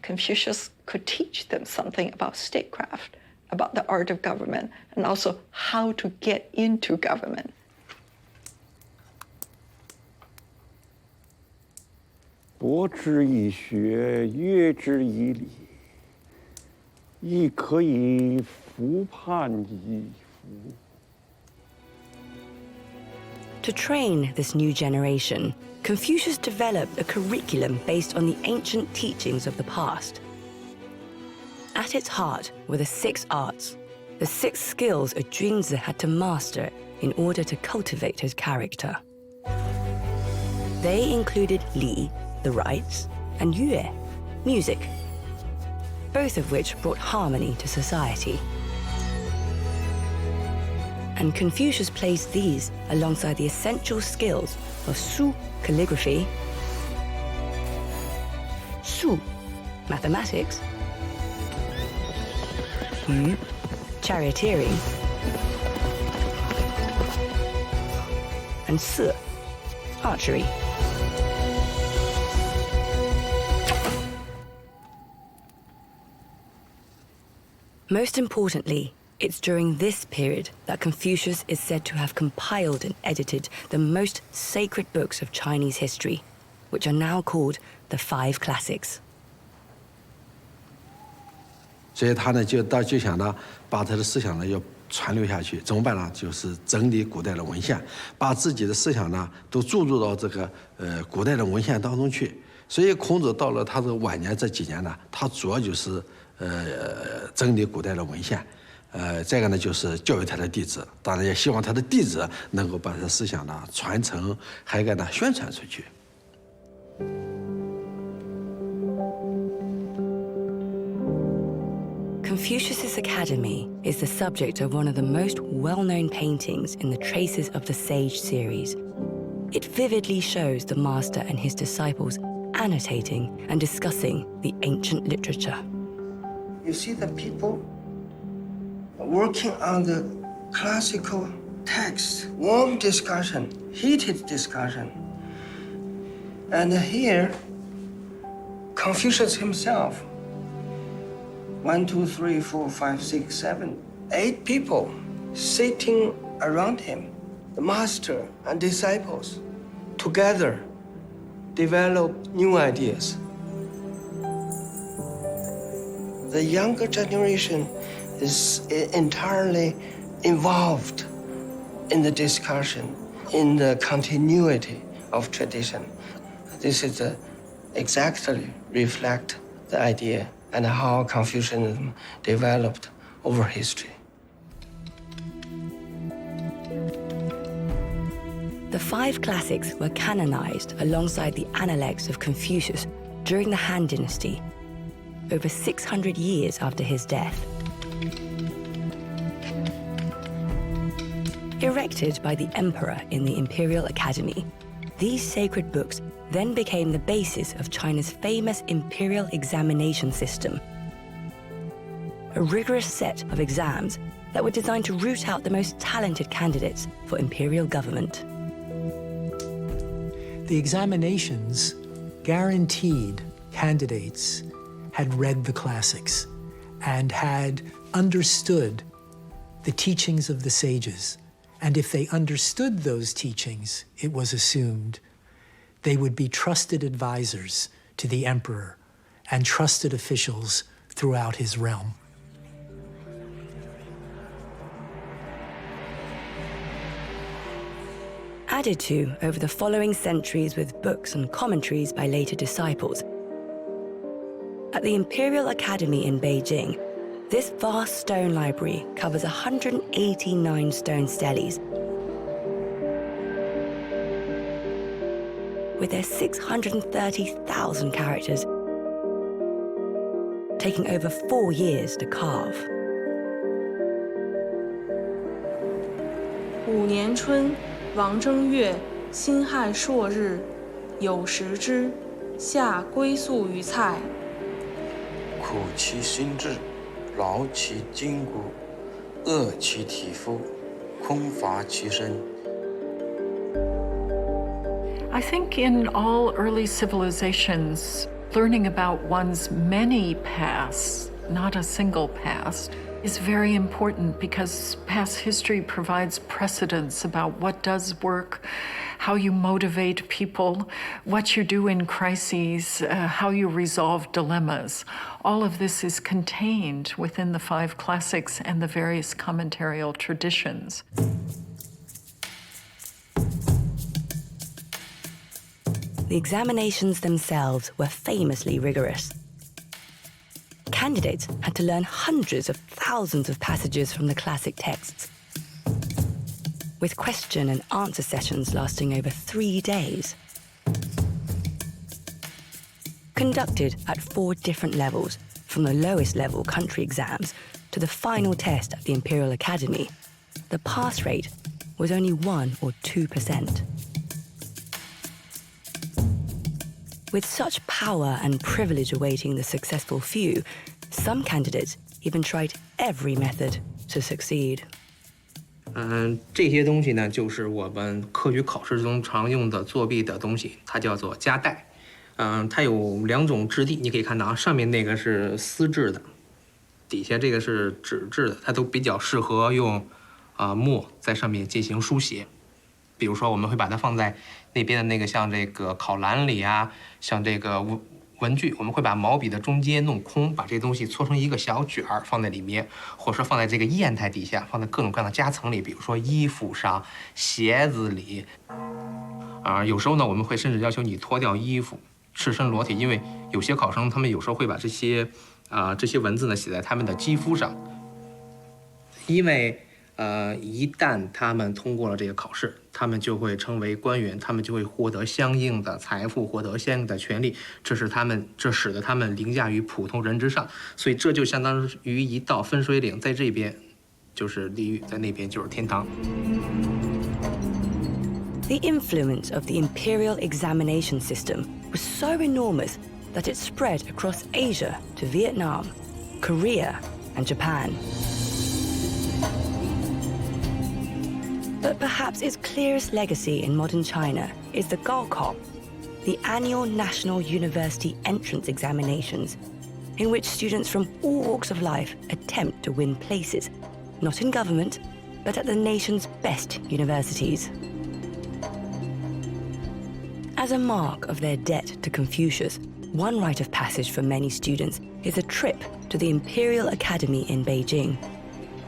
S5: Confucius could teach them something about statecraft, about the art of government, and also how to get into government.
S9: 博之以学，约之以礼，亦可以服判矣夫。
S2: To train this new generation, Confucius developed a curriculum based on the ancient teachings of the past. At its heart were the 6 arts, the 6 skills a Zhuangzi had to master in order to cultivate his character. They included Li, the rites, and Yue, music, both of which brought harmony to society. And Confucius placed these alongside the essential skills of Su, calligraphy, Su, mathematics, Yu, charioteering, and Se, archery. Most importantly, it's during this period that Confucius is said to have compiled and edited the most sacred books of Chinese history, which are now called the 5 Classics.
S6: 所以他呢就想呢，把他的思想呢要传流下去，怎么办呢？就是整理古代的文献，把自己的思想呢都注入到这个古代的文献当中去。所以孔子到了他的晚年这几年呢，他主要就是整理古代的文献。 这个呢，就是教育他的弟子，当然也希望他的弟子能够把他的思想呢传承，还有呢宣传出去。
S2: Confucius's Academy is the subject of one of the most well-known paintings in the Traces of the Sage series. It vividly shows the master and his disciples annotating and discussing the ancient literature.
S7: You see the people working on the classical text, warm discussion, heated discussion. And here, Confucius himself, 1, 2, 3, 4, 5, 6, 7, 8 people sitting around him, the master and disciples, together develop new ideas. The younger generation is entirely involved in the discussion, in the continuity of tradition. This is exactly reflect the idea and how Confucianism developed over history.
S2: The 5 classics were canonized alongside the Analects of Confucius during the Han Dynasty, over 600 years after his death. Erected by the emperor in the Imperial Academy, these sacred books then became the basis of China's famous Imperial Examination system, a rigorous set of exams that were designed to root out the most talented candidates for imperial government.
S3: The examinations guaranteed candidates had read the classics and had understood the teachings of the sages. And if they understood those teachings, it was assumed they would be trusted advisors to the emperor and trusted officials throughout his realm.
S2: Added to over the following centuries with books and commentaries by later disciples. At the Imperial Academy in Beijing, this vast stone library covers 189 stone steles, with their 630,000 characters, taking over 4 years to carve.
S12: 5年春，王正月，辛亥朔日，有食之，夏归宿于菜。
S21: 苦其心志，劳其筋骨，饿其体肤，空乏其身。
S8: I think in all early civilizations, learning about one's many pasts, not a single past, is very important because past history provides precedents about what does work, how you motivate people, what you do in crises, how you resolve dilemmas. All of this is contained within the 5 classics and the various commentarial traditions.
S2: The examinations themselves were famously rigorous. Candidates had to learn hundreds of thousands of passages from the classic texts, with question and answer sessions lasting over 3 days. Conducted at 4 different levels, from the lowest level country exams to the final test at the Imperial Academy, the pass rate was only 1 or 2%. With such power and privilege awaiting the successful few, some candidates even tried every method to succeed.
S22: 这些东西呢，就是我们科举考试中常用的作弊的东西，它叫做夹带。它有2种质地，你可以看到啊，上面那个是丝质的，底下这个是纸质的，它都比较适合用墨在上面进行书写。比如说，我们会把它放在那边的那个像这个考栏里啊，像这个文具，我们会把毛笔的中间弄空，把这东西搓成一个小卷儿放在里面，或者说放在这个砚台底下，放在各种各样的夹层里，比如说衣服上、鞋子里。有时候呢，我们会甚至要求你脱掉衣服，赤身裸体，因为有些考生他们有时候会把这些文字呢写在他们的肌肤上，因为一旦他们通过了这个考试，他们就会成为官员，他们就会获得相应的财富，获得相应的权利，这使得他们凌驾于普通人之上，所以这就相当于一道分水岭，在这边就是地狱，在那边就是天堂。
S2: The influence of the imperial examination system was so enormous that it spread across Asia to Vietnam, Korea, and Japan. But perhaps its clearest legacy in modern China is the Gaokao, the annual national university entrance examinations, in which students from all walks of life attempt to win places, not in government, but at the nation's best universities. As a mark of their debt to Confucius, one rite of passage for many students is a trip to the Imperial Academy in Beijing,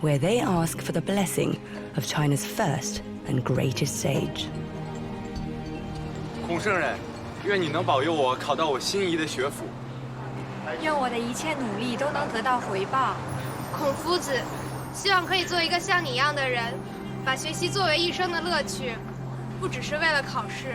S2: where they ask for the blessing of China's first and greatest sage.
S23: 孔圣人，
S1: 愿你能保佑我考到我心仪的学府。
S4: 愿我的一切努力都能得到回报。
S23: 孔夫子，希望可以做一个像你一样的人，把学习作为一生的乐趣，不只是为了考试。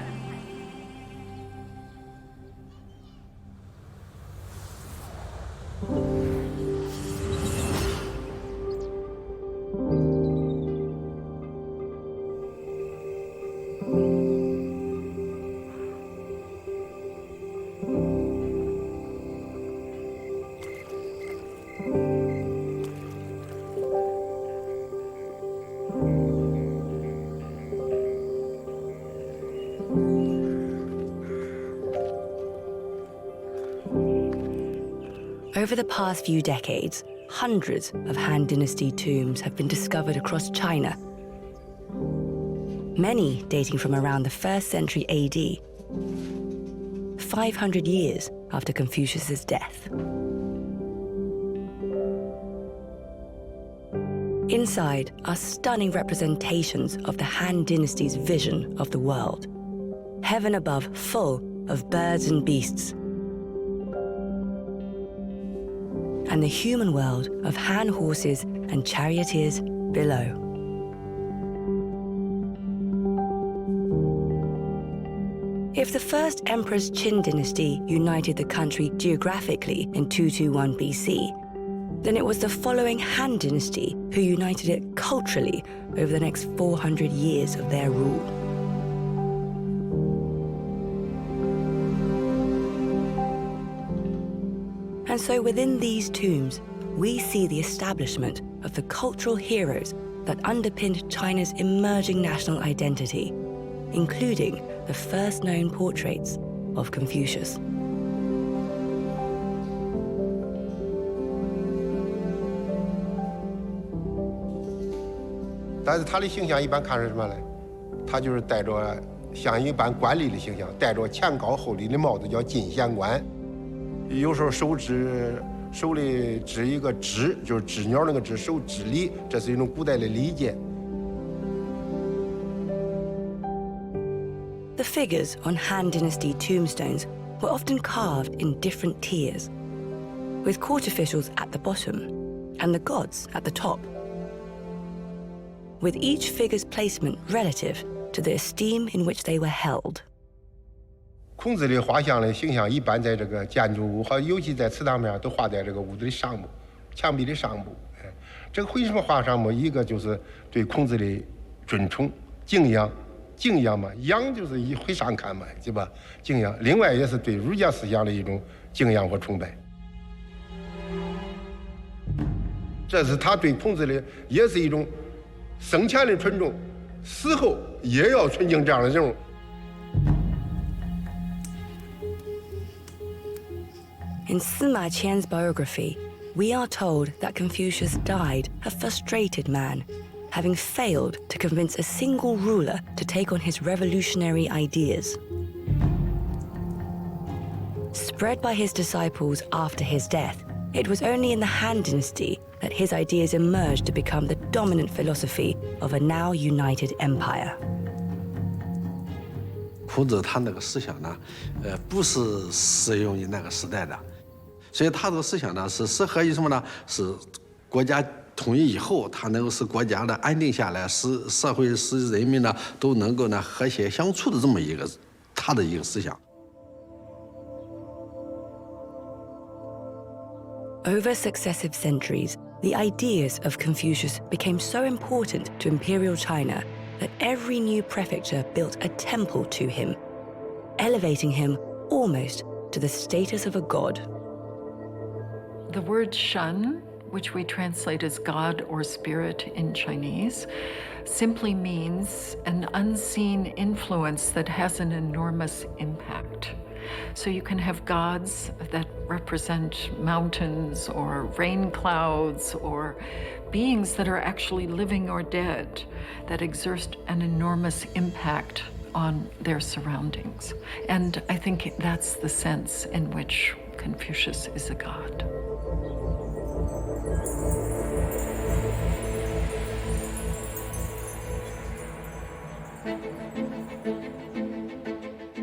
S2: Over the past few decades, hundreds of Han Dynasty tombs have been discovered across China, many dating from around the 1st century AD, 500 years after Confucius's death. Inside are stunning representations of the Han Dynasty's vision of the world. Heaven above full of birds and beasts, and the human world of Han horses and charioteers below. If the first Emperor's Qin dynasty united the country geographically in 221 BC, then it was the following Han dynasty who united it culturally over the next 400 years of their rule. And so within these tombs, we see the establishment of the cultural heroes that underpinned China's emerging national identity, including the first known portraits of Confucius.
S16: 但是他的形象一般看是什么呢？他就是戴着像一般官吏的形象，戴着前高后立的帽子，叫进贤官。有时候手里指一个雉，就是知鸟那个雉，手指礼，这是一种古代的礼节。
S2: The figures on Han Dynasty tombstones were often carved in different tiers, with court officials at the bottom and the gods at the top, with each figure's placement relative to the esteem in which they were held.
S16: 孔子的画像的形象一般在这个建筑物和尤其在祠堂面都画在这个屋子的上部、墙壁的上部。这个为什么画上部？一个就是对孔子的尊崇、敬仰。 敬仰嘛，仰就是一回上看嘛，对吧？敬仰，另外也是对儒家思想的一种敬仰和崇拜。这是他对孔子的，也是一种生前的尊重，死后也要尊敬这样的人物。
S2: In Sima Qian's biography, we are told that Confucius died a frustrated man, having failed to convince a single ruler to take on his revolutionary ideas. Spread by his disciples after his death, it was only in the Han Dynasty that his ideas emerged to become the dominant philosophy of a now united empire.
S6: 孔子他那个思想呢，不是适用于那个时代的，所以他这个思想呢是适合于什么呢？是国家 统一以后，它能够使国家的安定下来，使社会、使人民呢都能够呢和谐相处的这么一个他的一个思想。
S2: Over successive centuries, the ideas of Confucius became so important to Imperial China that every new prefecture built a temple to him, elevating him almost to the status of a god.
S8: The word shen, which we translate as God or spirit in Chinese, simply means an unseen influence that has an enormous impact. So you can have gods that represent mountains or rain clouds or beings that are actually living or dead that exert an enormous impact on their surroundings. And I think that's the sense in which Confucius is a god.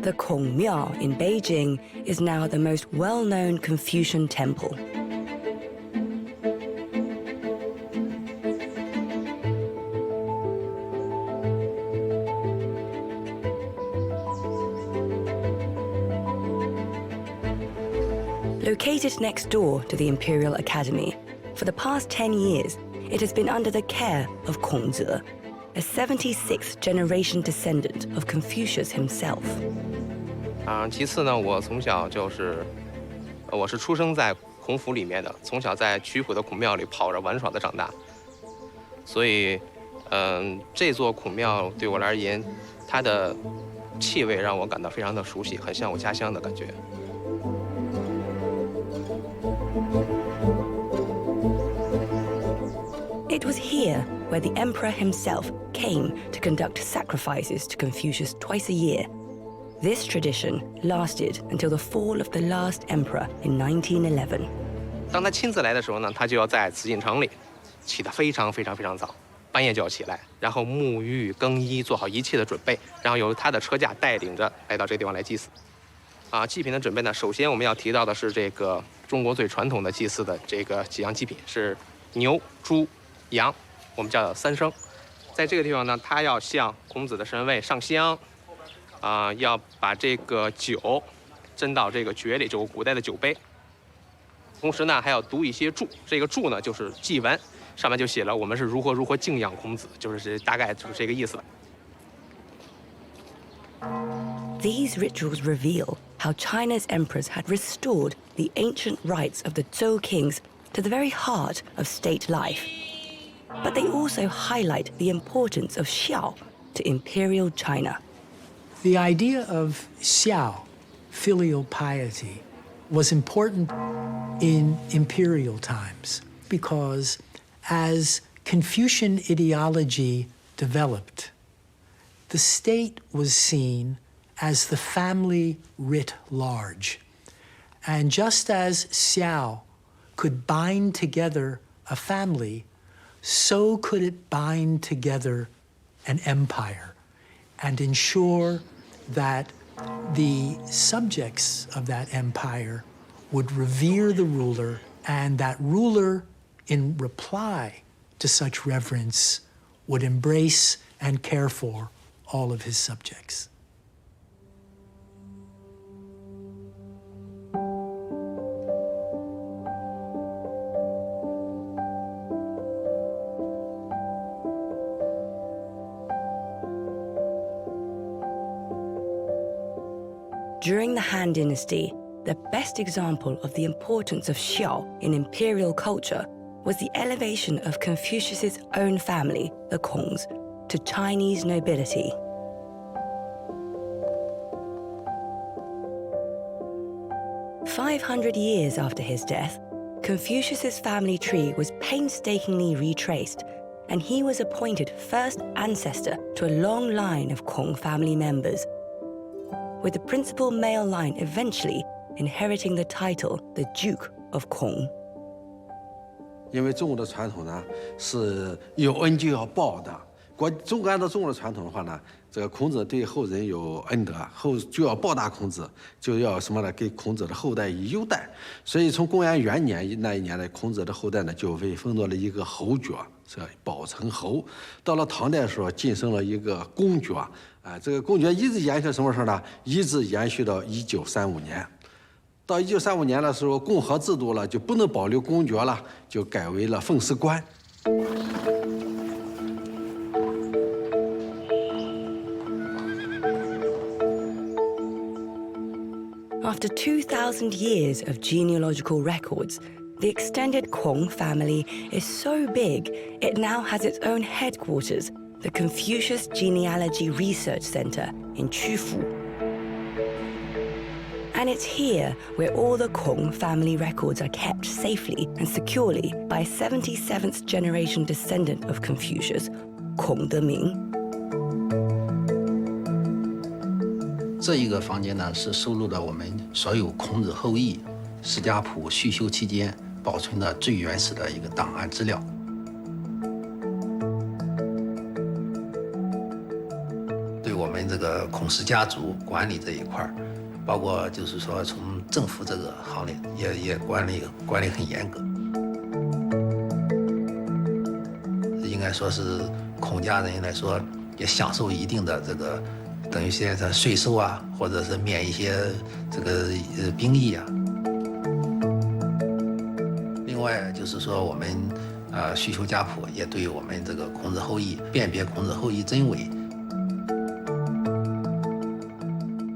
S2: The Kong Miao in Beijing is now the most well-known Confucian temple. Located next door to the Imperial Academy, for the past 10 years, it has been under the care of Kongzi, a 76th generation descendant of Confucius himself.
S22: 其次呢，我从小我是出生在孔府里面的，从小在曲阜的孔庙里跑着玩耍的长大，所以，这座孔庙对我而言，它的气味让我感到非常的熟悉，很像我家乡的感觉。
S2: It was here where the emperor himself came to conduct sacrifices to Confucius twice a year. This tradition lasted until the fall of the last emperor in 1911.
S22: 当他亲自来的时候呢，他就要在紫禁城里起得非常早，半夜就要起来，然后沐浴更衣，做好一切的准备，然后由他的车驾带领着来到这个地方来祭祀。祭品的准备呢，首先我们要提到的是这个中国最传统的祭祀的这个几样祭品是牛、猪、羊，我们叫三牲。在这个地方呢，他要向孔子的神位上香，要把这个酒斟到这个爵里，就是古代的酒杯。同时呢，还要读一些注，这个注呢就是祭文，上面就写了我们是如何敬仰孔子，就是大概就是这个意思。
S2: These rituals reveal how China's emperors had restored the ancient rights of the Zhou kings to the very heart of state life. But they also highlight the importance of xiao to imperial China.
S3: The idea of xiao, filial piety, was important in imperial times because as Confucian ideology developed, the state was seen as the family writ large. And just as xiao could bind together a family, so could it bind together an empire and ensure that the subjects of that empire would revere the ruler, and that ruler, in reply to such reverence, would embrace and care for all of his subjects.
S2: During the Han Dynasty, the best example of the importance of xiao in imperial culture was the elevation of Confucius's own family, the Kongs, to Chinese nobility. "500 years after his death, Confucius's family tree was painstakingly retraced, and he was appointed first ancestor to a long line of Kong family members, with the principal male line eventually inheriting the title the Duke of Kong."
S6: 因为中国的传统呢是有恩就要报的，按照中国的传统的话呢，这个孔子对后人有恩德，后就要报答孔子，就要什么呢？给孔子的后代以优待。所以从公元元年那一年呢，孔子的后代呢就被封作了一个侯爵，是保成侯。到了唐代的时候，晋升了一个公爵。这个公爵一直延续什么时候呢？一直延续到1935年。到1935年的时候，共和制度了，就不能保留公爵了，就改为了奉祀官。
S2: After 2,000 years of genealogical records, the extended Kong family is so big, it now has its own headquarters, the Confucius Genealogy Research Center in Qufu. And it's here where all the Kong family records are kept safely and securely by a 77th generation descendant of Confucius, Kong Deming.
S10: 这一个房间呢，是收录了我们所有孔子后裔释迦谱续修期间保存的最原始的一个档案资料。这个孔氏家族管理这一块儿，包括就是说从政府这个行列也管理很严格。应该说是孔家人来说也享受一定的这个等于现在税收啊，或者是免一些这个兵役啊。另外就是说我们虚修家谱也对我们这个孔子后裔辨别孔子后裔真伪。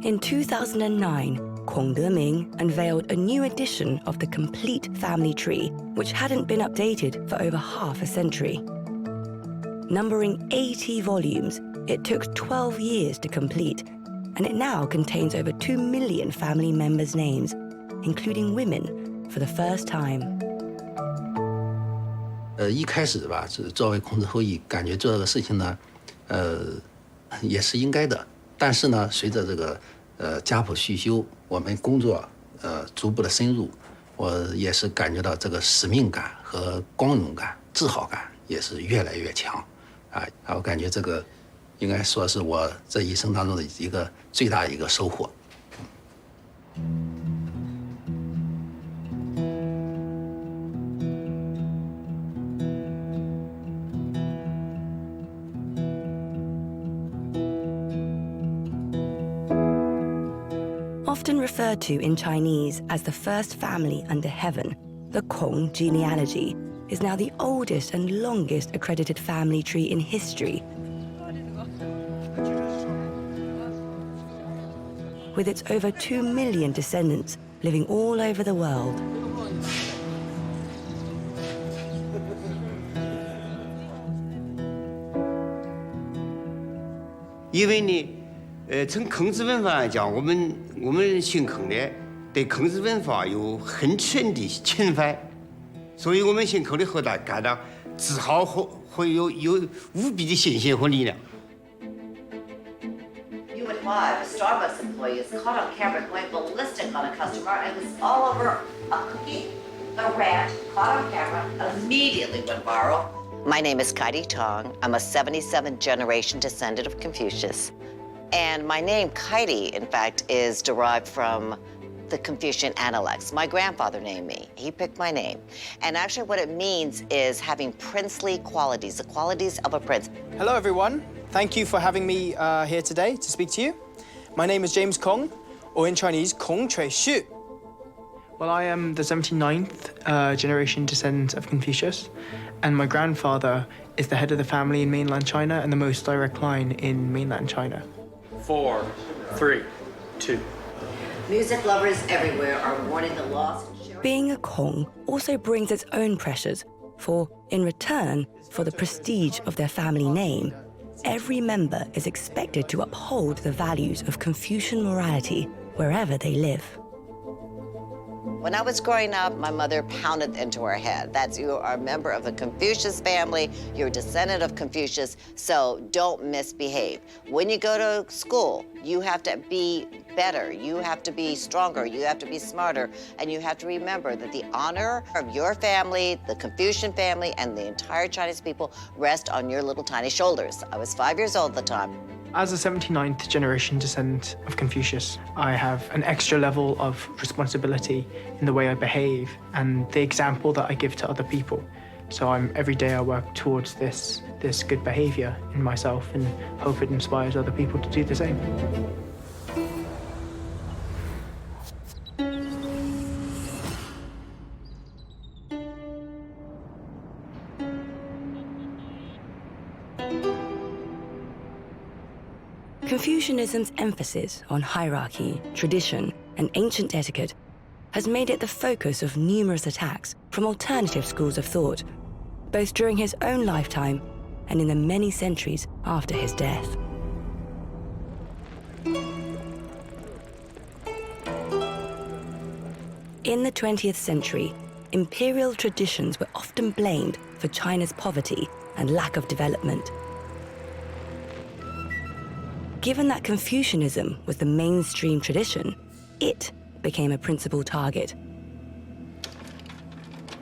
S2: In 2009, Kong Deming unveiled a new edition of the complete family tree, which hadn't been updated for over half a century. Numbering 80 volumes, it took 12 years to complete, and it now contains over 2 million family members' names, including women, for the first time.
S10: 一开始吧，是作为孔子后裔，感觉做这个事情呢，也是应该的。但是呢，随着这个家谱续修，我们工作逐步的深入，我也是感觉到这个使命感和光荣感、自豪感也是越来越强。我感觉这个应该说是我这一生当中的一个最大的一个收获。
S2: Often referred to in Chinese as the first family under heaven, the Kong genealogy is now the oldest and longest accredited family tree in history. With its over 2 million descendants living all over the world.
S11: 因为呢，从孔子文化来讲，我们姓孔的对孔子文化有很深的情怀，所以我们姓孔的后代感到自豪和有无比的信心和力量。
S13: 5, Starbucks employees caught on camera going ballistic on a customer, and it was all over a cookie, a rat, caught on camera, immediately went viral. My name is Kaidi Tong. I'm a 77th generation descendant of Confucius. And my name, Kaidi, in fact, is derived from the Confucian Analects. My grandfather named me. He picked my name. And actually what it means is having princely qualities, the qualities of a prince.
S15: Hello, everyone. Thank you for having me here today to speak to you. My name is James Kong, or in Chinese, Kong Chui Shu. Well, I am the 79th generation descendant of Confucius, and my grandfather is the head of the family in mainland China and the most direct line in mainland China.
S1: 4, 3, 2.
S13: Music lovers everywhere are mourning the loss.
S2: Being a Kong also brings its own pressures, for in return for the prestige of their family name, every member is expected to uphold the values of Confucian morality wherever they live.
S13: When I was growing up, my mother pounded into our head. That's you are a member of a Confucius family, you're a descendant of Confucius, so don't misbehave. When you go to school, you have to be better, you have to be stronger, you have to be smarter, and you have to remember that the honor of your family, the Confucian family, and the entire Chinese people rest on your little tiny shoulders. I was 5 years old at the time.
S15: As a 79th generation descendant of Confucius, I have an extra level of responsibility in the way I behave and the example that I give to other people. So every day I work towards this good behavior in myself and hope it inspires other people to do the same.
S2: Confucianism's emphasis on hierarchy, tradition, and ancient etiquette has made it the focus of numerous attacks from alternative schools of thought, both during his own lifetime and in the many centuries after his death. In the 20th century, imperial traditions were often blamed for China's poverty and lack of development. Given that Confucianism was the mainstream tradition, it became a principal target.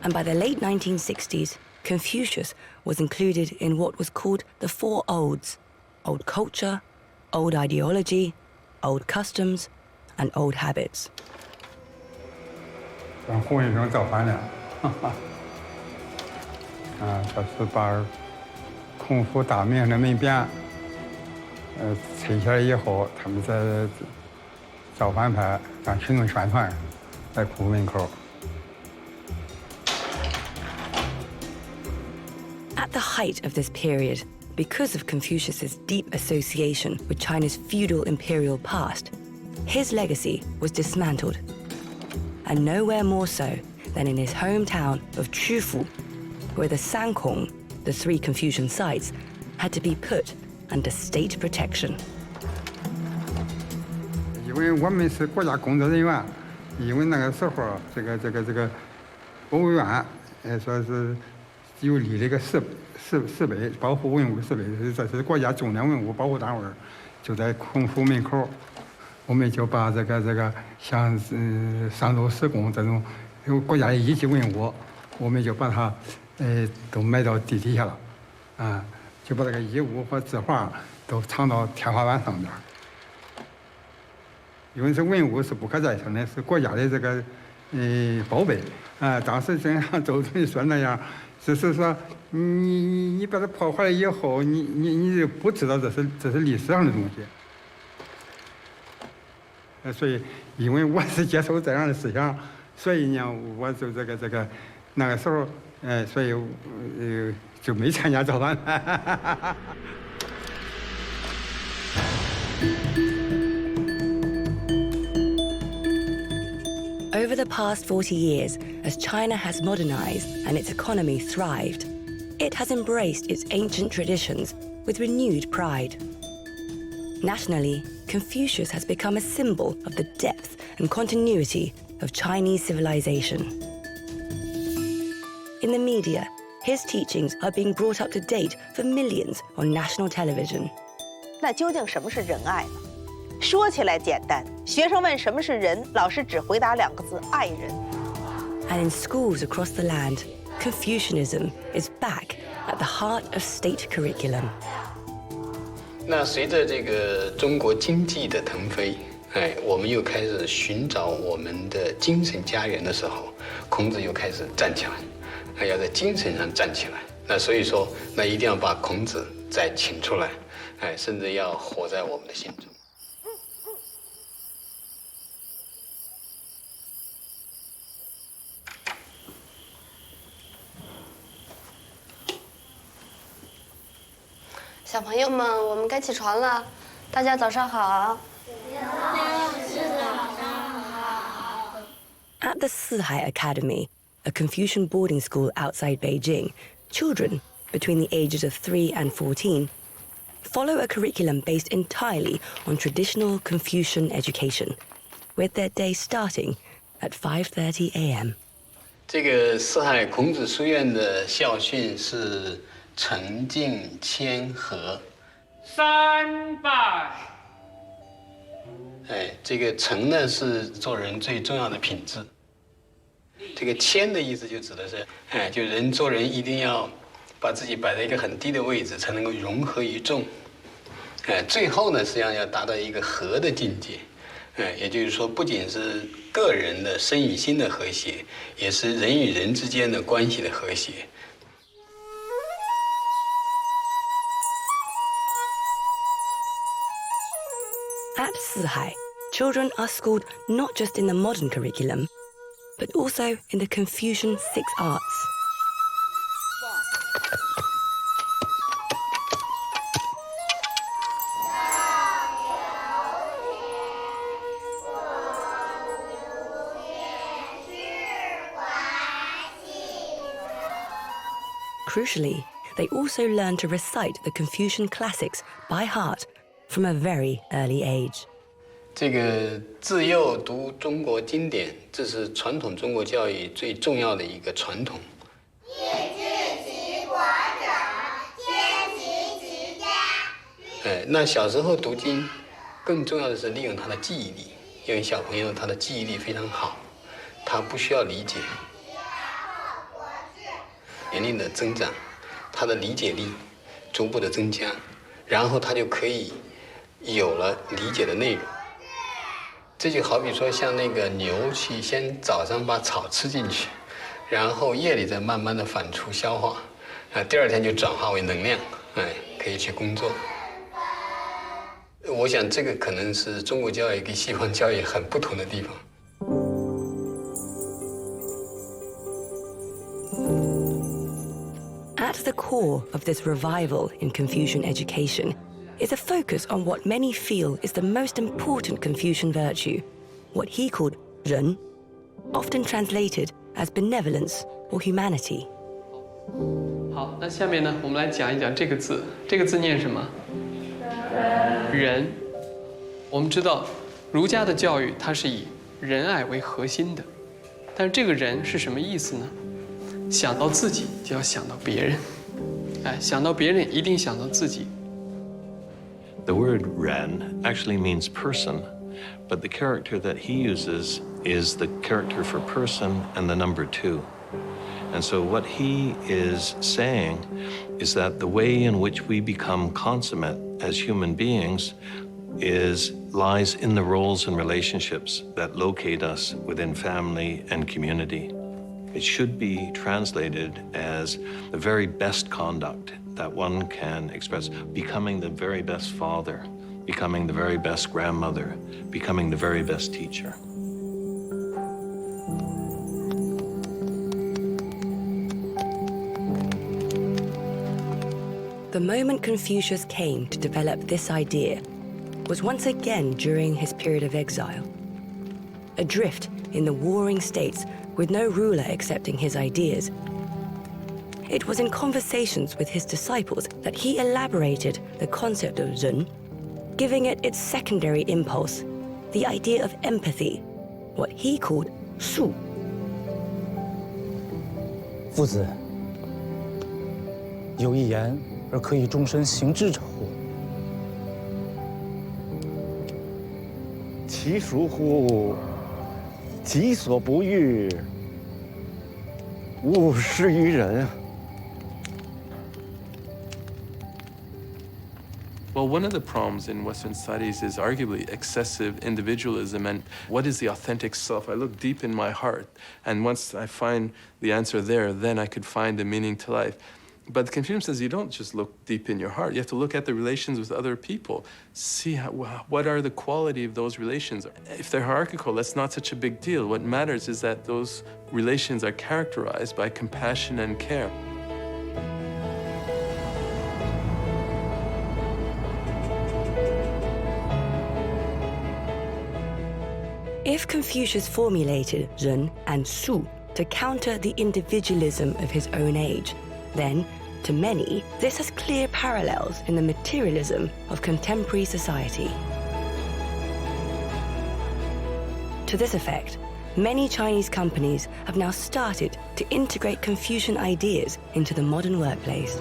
S2: And by the late 1960s, Confucius was included in what was called the Four Olds: old culture, old ideology, old customs, and old habits.
S14: 让胡先生造反了，他是把孔府大名的门匾，拆下来以后，他们在造反派让群众宣传，在库门口。
S2: At the height of this period, because of Confucius's deep association with China's feudal imperial past, his legacy was dismantled. And nowhere more so than in his hometown of Qufu, where the Sankong, the 3 Confucian sites, had to be put under state protection.
S14: 因为我们是国家工作人员，因为那个时候这个国务院说是有立这个石碑，保护文物石碑，这是国家重点文物保护单位，就在孔府门口。 我们就把这个像上楼施工这种有国家的一级文物，我们就把它都埋到地底下了，就把这个衣物和字画都藏到天花板上边。因为这文物是不可再生的，是国家的这个宝贝当时就像周总理说那样，就是说你把它破坏了以后，你就不知道这是历史上的东西。 所以，因为我是接受这样的思想，所以呢，我就这个那个时候，所以就没参加造反派。
S2: Over the past 40 years, as China has modernized and its economy thrived, it has embraced its ancient traditions with renewed pride. Nationally, Confucius has become a symbol of the depth and continuity of Chinese civilization. In the media, his teachings are being brought up to date for millions on national television.
S18: 那究竟什么是仁爱呢？说起来简单，学生问什么是仁，老师只回答2个字：爱人。
S2: And in schools across the land, Confucianism is back at the heart of state curriculum.
S10: 那随着这个中国经济的腾飞，我们又开始寻找我们的精神家园的时候，孔子又开始站起来，要在精神上站起来。那所以说，那一定要把孔子再请出来，甚至要活在我们的心中。
S12: 小朋友们，我们该起床了。大家早上好。
S2: At the Sihai Academy, a Confucian boarding school outside Beijing, children between the ages of 3 and 14 follow a curriculum based entirely on traditional Confucian education, with their day starting at 5:30 a.m.
S10: 这个四海孔子书院的校训是 诚敬谦和
S1: 300。
S10: 这个诚呢是做人最重要的品质。这个谦的意思就指的是，就人做人一定要把自己摆在一个很低的位置，才能够融合于众。最后呢，实际上要达到一个和的境界。也就是说，不仅是个人的身与心的和谐，也是人与人之间的关系的和谐。
S2: At Sihai, children are schooled not just in the modern curriculum, but also in the Confucian 6 arts. Crucially, they also learn to recite the Confucian classics by heart from a very early age.
S10: 这个自幼读中国经典，这是传统中国教育最重要的一个传统。欲治其国者，先齐其家。那小时候读经，更重要的是利用他的记忆力，因为小朋友他的记忆力非常好，他不需要理解。年龄的增长，他的理解力逐步的增加，然后他就可以
S17: 有了理解的内容。这就好比说，像那个牛去先早上把草吃进去，然后夜里再慢慢的反刍消化，第二天就转化为能量，可以去工作。我想这个可能是中国教育跟西方教育很不同的地方。
S2: At the core of this revival in Confucian education is a focus on what many feel is the most important Confucian virtue, what he called 仁, often translated as benevolence or humanity.
S1: 好，那下面呢，我们来讲一讲这个字。这个字念什么？仁。我们知道，儒家的教育它是以仁爱为核心的，但是这个仁是什么意思呢？想到自己就要想到别人，想到别人一定想到自己。
S19: The word ren actually means person, but the character that he uses is the character for person and the number 2. And so what he is saying is that the way in which we become consummate as human beings lies in the roles and relationships that locate us within family and community. It should be translated as the very best conduct that one can express, becoming the very best father, becoming the very best grandmother, becoming the very best teacher.
S2: The moment Confucius came to develop this idea was once again during his period of exile. Adrift in the warring states with no ruler accepting his ideas, it was in conversations with his disciples that he elaborated the concept of 仁, giving it its secondary impulse, the idea of empathy, what he called 恕.
S20: 夫子，有一言而可以终身行之者乎？
S24: 其孰乎？己所不欲，勿施于人。
S25: Well, one of the problems in Western studies is arguably excessive individualism and what is the authentic self? I look deep in my heart, and once I find the answer there, then I could find a meaning to life. But Confucius says you don't just look deep in your heart. You have to look at the relations with other people, see what are the quality of those relations. If they're hierarchical, that's not such a big deal. What matters is that those relations are characterized by compassion and care.
S2: If Confucius formulated 仁 and 恕 to counter the individualism of his own age, then, to many, this has clear parallels in the materialism of contemporary society. To this effect, many Chinese companies have now started to integrate Confucian ideas into the modern workplace.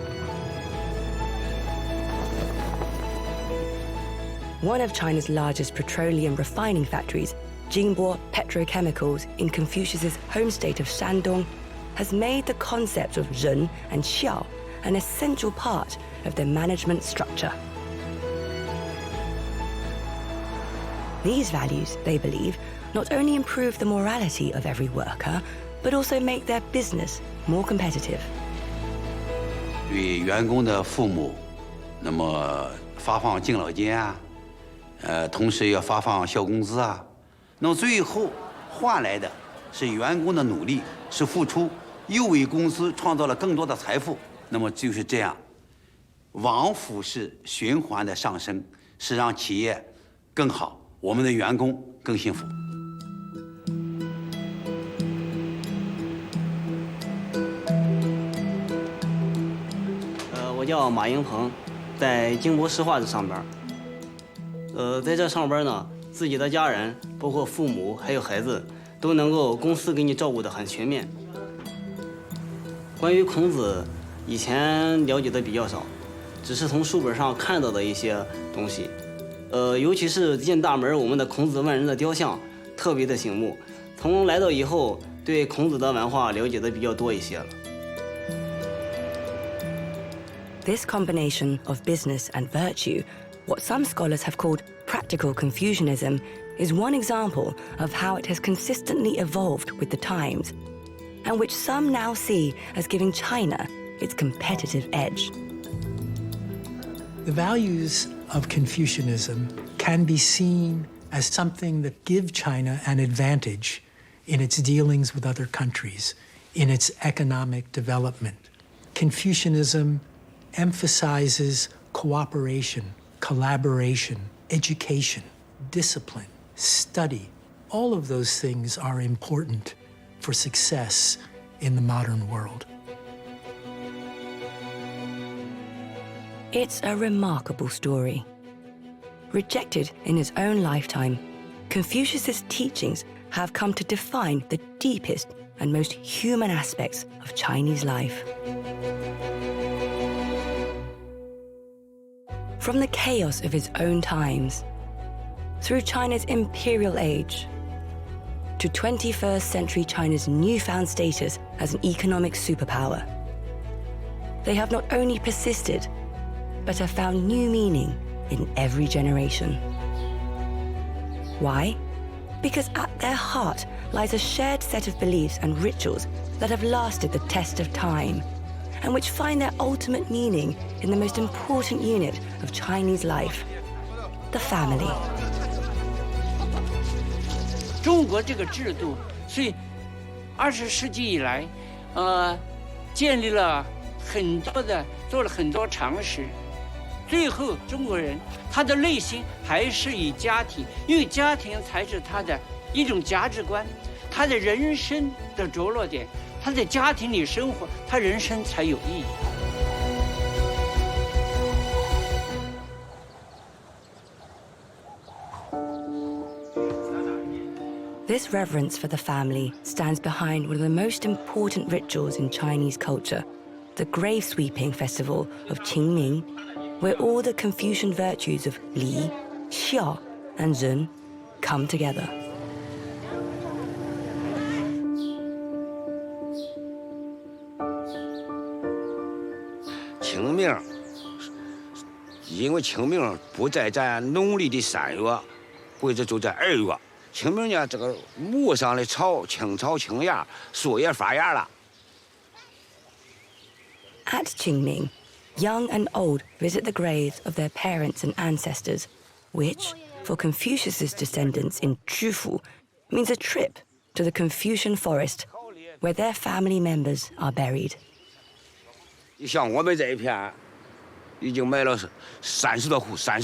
S2: One of China's largest petroleum refining factories, Jinbo Petrochemicals in Confucius's home state of Shandong, has made the concepts of 仁 and 孝 an essential part of their management structure. These values, they believe, not only improve the morality of every worker, but also make their business more competitive.
S26: 对员工的父母，那么发放敬老金啊，同时要发放孝工资啊，那么最后换来的是员工的努力，是付出。 又为公司创造了更多的财富，那么就是这样，往复式循环的上升，是让企业更好，我们的员工更幸福。
S27: 我叫马英鹏，在京博石化这上班。在这上班呢，自己的家人，包括父母还有孩子，都能够公司给你照顾得很全面。 关于孔子，以前了解的比较少，只是从书本上看到的一些东西。尤其是进大门，我们的孔子万人的雕像特别的醒目。从来到以后，对孔子的文化了解的比较多一些了。
S2: This combination of business and virtue What some scholars have called practical Confucianism is one example of how it has consistently evolved with the times, and which some now see as giving China its competitive edge.
S3: The values of Confucianism can be seen as something that give China an advantage in its dealings with other countries, in its economic development. Confucianism emphasizes cooperation, collaboration, education, discipline, study. All of those things are important for success in the modern world.
S2: It's a remarkable story. Rejected in his own lifetime, Confucius's teachings have come to define the deepest and most human aspects of Chinese life. From the chaos of his own times, through China's imperial age, to 21st century China's newfound status as an economic superpower, they have not only persisted, but have found new meaning in every generation. Why? Because at their heart lies a shared set of beliefs and rituals that have lasted the test of time, and which find their ultimate meaning in the most important unit of Chinese life, the family.
S4: 中国这个制度是20世纪以来，建立了很多的，做了很多尝试。最后，中国人他的内心还是以家庭，因为家庭才是他的一种价值观，他的人生的着落点，他在家庭里生活，他人生才有意义。
S2: This reverence for the family stands behind one of the most important rituals in Chinese culture, the grave sweeping festival of Qingming, where all the Confucian virtues of Li, Xia, and Zhen come together.
S11: 清明，因为清明不在咱农历的3月，或者就在2月。清明呢，这个墓上的草青草青芽，树也发芽了。
S2: At Qingming, young and old visit the graves of their parents and ancestors, which, for Confucius's descendants in Chufu, means a trip to the Confucian forest, where their family members are buried.
S11: 像我们这一片，已经埋了30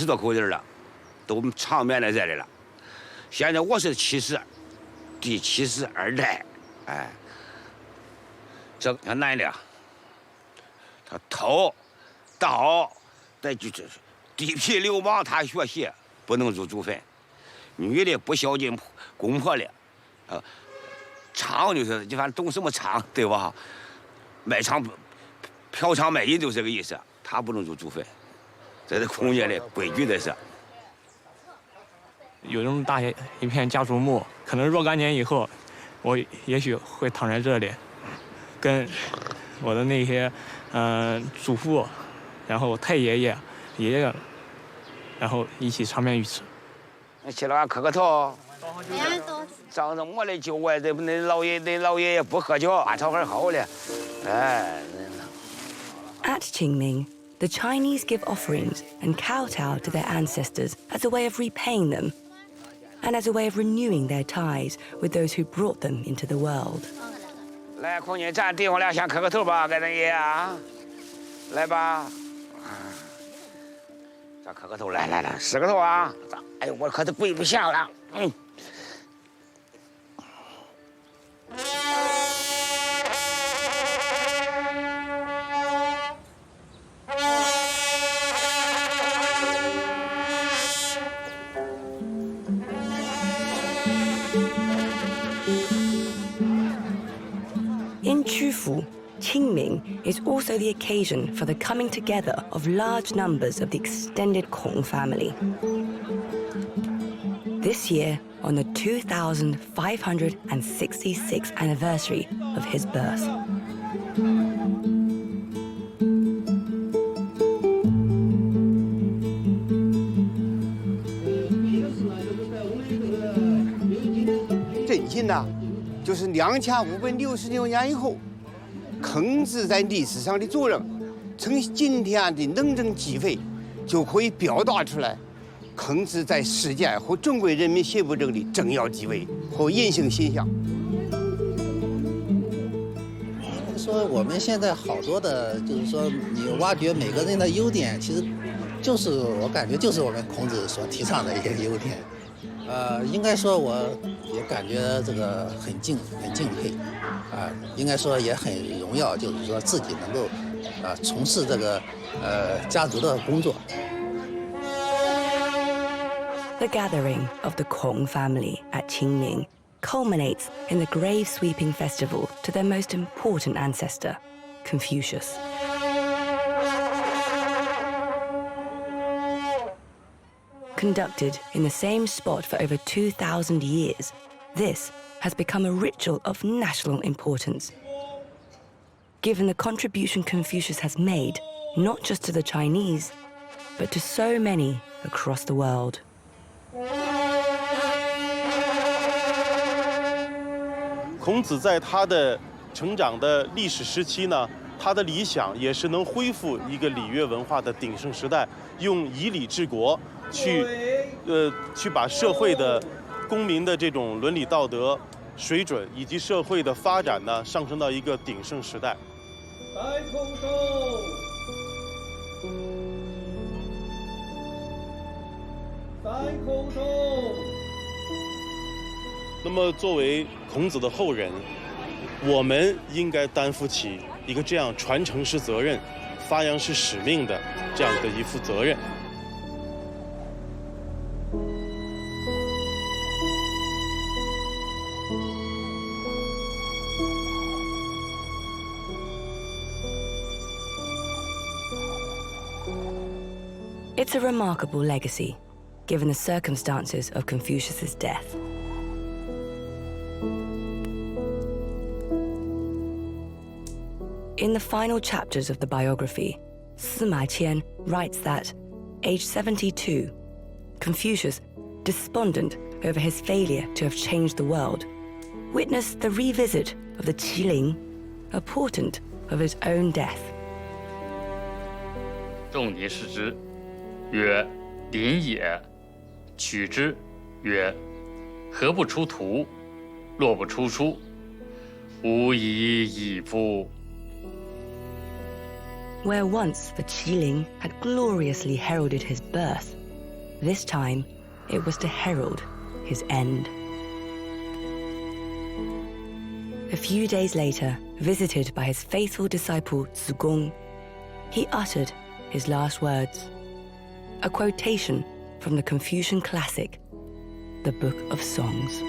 S11: 多口人了，都长眠在这里了。现在我是第72代，哎，这个男的，他偷盗，再就是地痞流氓，他学习不能入祖坟；女的不孝敬公婆的，娼就是你反正懂什么娼对吧？卖娼。 嫖娼卖淫就这个意思，他不能入祖坟，这是空间的规矩，这是。
S5: 有这么大一片家族墓，可能若干年以后，我也许会躺在这里，跟我的那些祖父，然后太爷爷、爷爷，然后一起长眠于此。
S11: 起来磕个头。仗着我的酒外，那老爷爷不喝酒，把炒饭好的，哎。
S2: At Qingming, the Chinese give offerings and kowtow to their ancestors as a way of repaying them, and as a way of renewing their ties with those who brought them into the world.
S11: 来，空姐，咱弟兄俩先磕个头吧，给咱爷啊！来吧，咱磕个头，来，10个头啊！哎呦，我可是跪不下了，In
S2: Chufu, Qingming is also the occasion for the coming together of large numbers of the extended Kong family. This year, on the 2566th anniversary of his birth.
S11: 呢，就是2566年以后，孔子在历史上的作用，从今天的论证机会，就可以表达出来，孔子在世界和中国人民心目中的重要地位和隐性形象。
S10: 说我们现在好多的，就是说你挖掘每个人的优点，其实就是我感觉就是我们孔子所提倡的一些优点。应该说我也感觉这个很敬佩，应该说也很荣耀，就是说自己能够从事这个家族的工作。
S2: The gathering of the Kong family at Qingming culminates in the grave-sweeping festival to their most important ancestor, Confucius. Conducted in the same spot for over 2,000 years, this has become a ritual of national importance. Given the contribution Confucius has made, not just to the Chinese, but to so many across the world.
S7: 孔子在他的成长的历史时期呢，他的理想也是能恢复一个礼乐文化的鼎盛时代，用以礼治国，去把社会的公民的这种伦理道德水准以及社会的发展呢，上升到一个鼎盛时代。
S8: 三空手，三空手。
S7: 那么，作为孔子的后人，我们应该担负起一个这样传承式责任、发扬式使命的这样的一负责任。
S2: It's a remarkable legacy, given the circumstances of Confucius's death. In the final chapters of the biography, Sima Qian writes that, aged 72, Confucius, despondent over his failure to have changed the world, witnessed the revisit of the Qilin, a portent of his own death.
S9: 仲尼视之，曰：“临也。”取之，曰：“何不出图？若不出书，无以矣夫。”
S2: Where once the Qilin had gloriously heralded his birth, this time it was to herald his end. A few days later, visited by his faithful disciple Zigong, he uttered his last words, a quotation from the Confucian classic, the Book of Songs.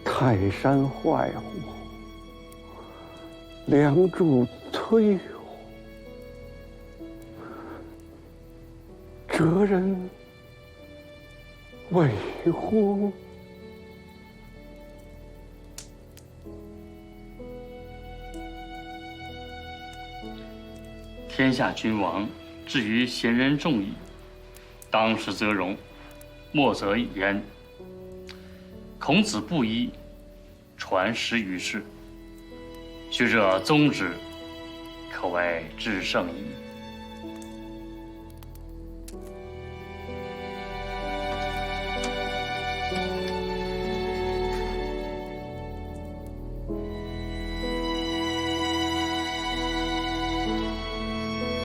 S16: 泰山坏乎？梁柱摧乎？哲人谓乎？
S9: 天下君王，至于贤人众矣。当时则容，莫则焉。孔子不一，传10于世。学者宗之，可谓至圣矣。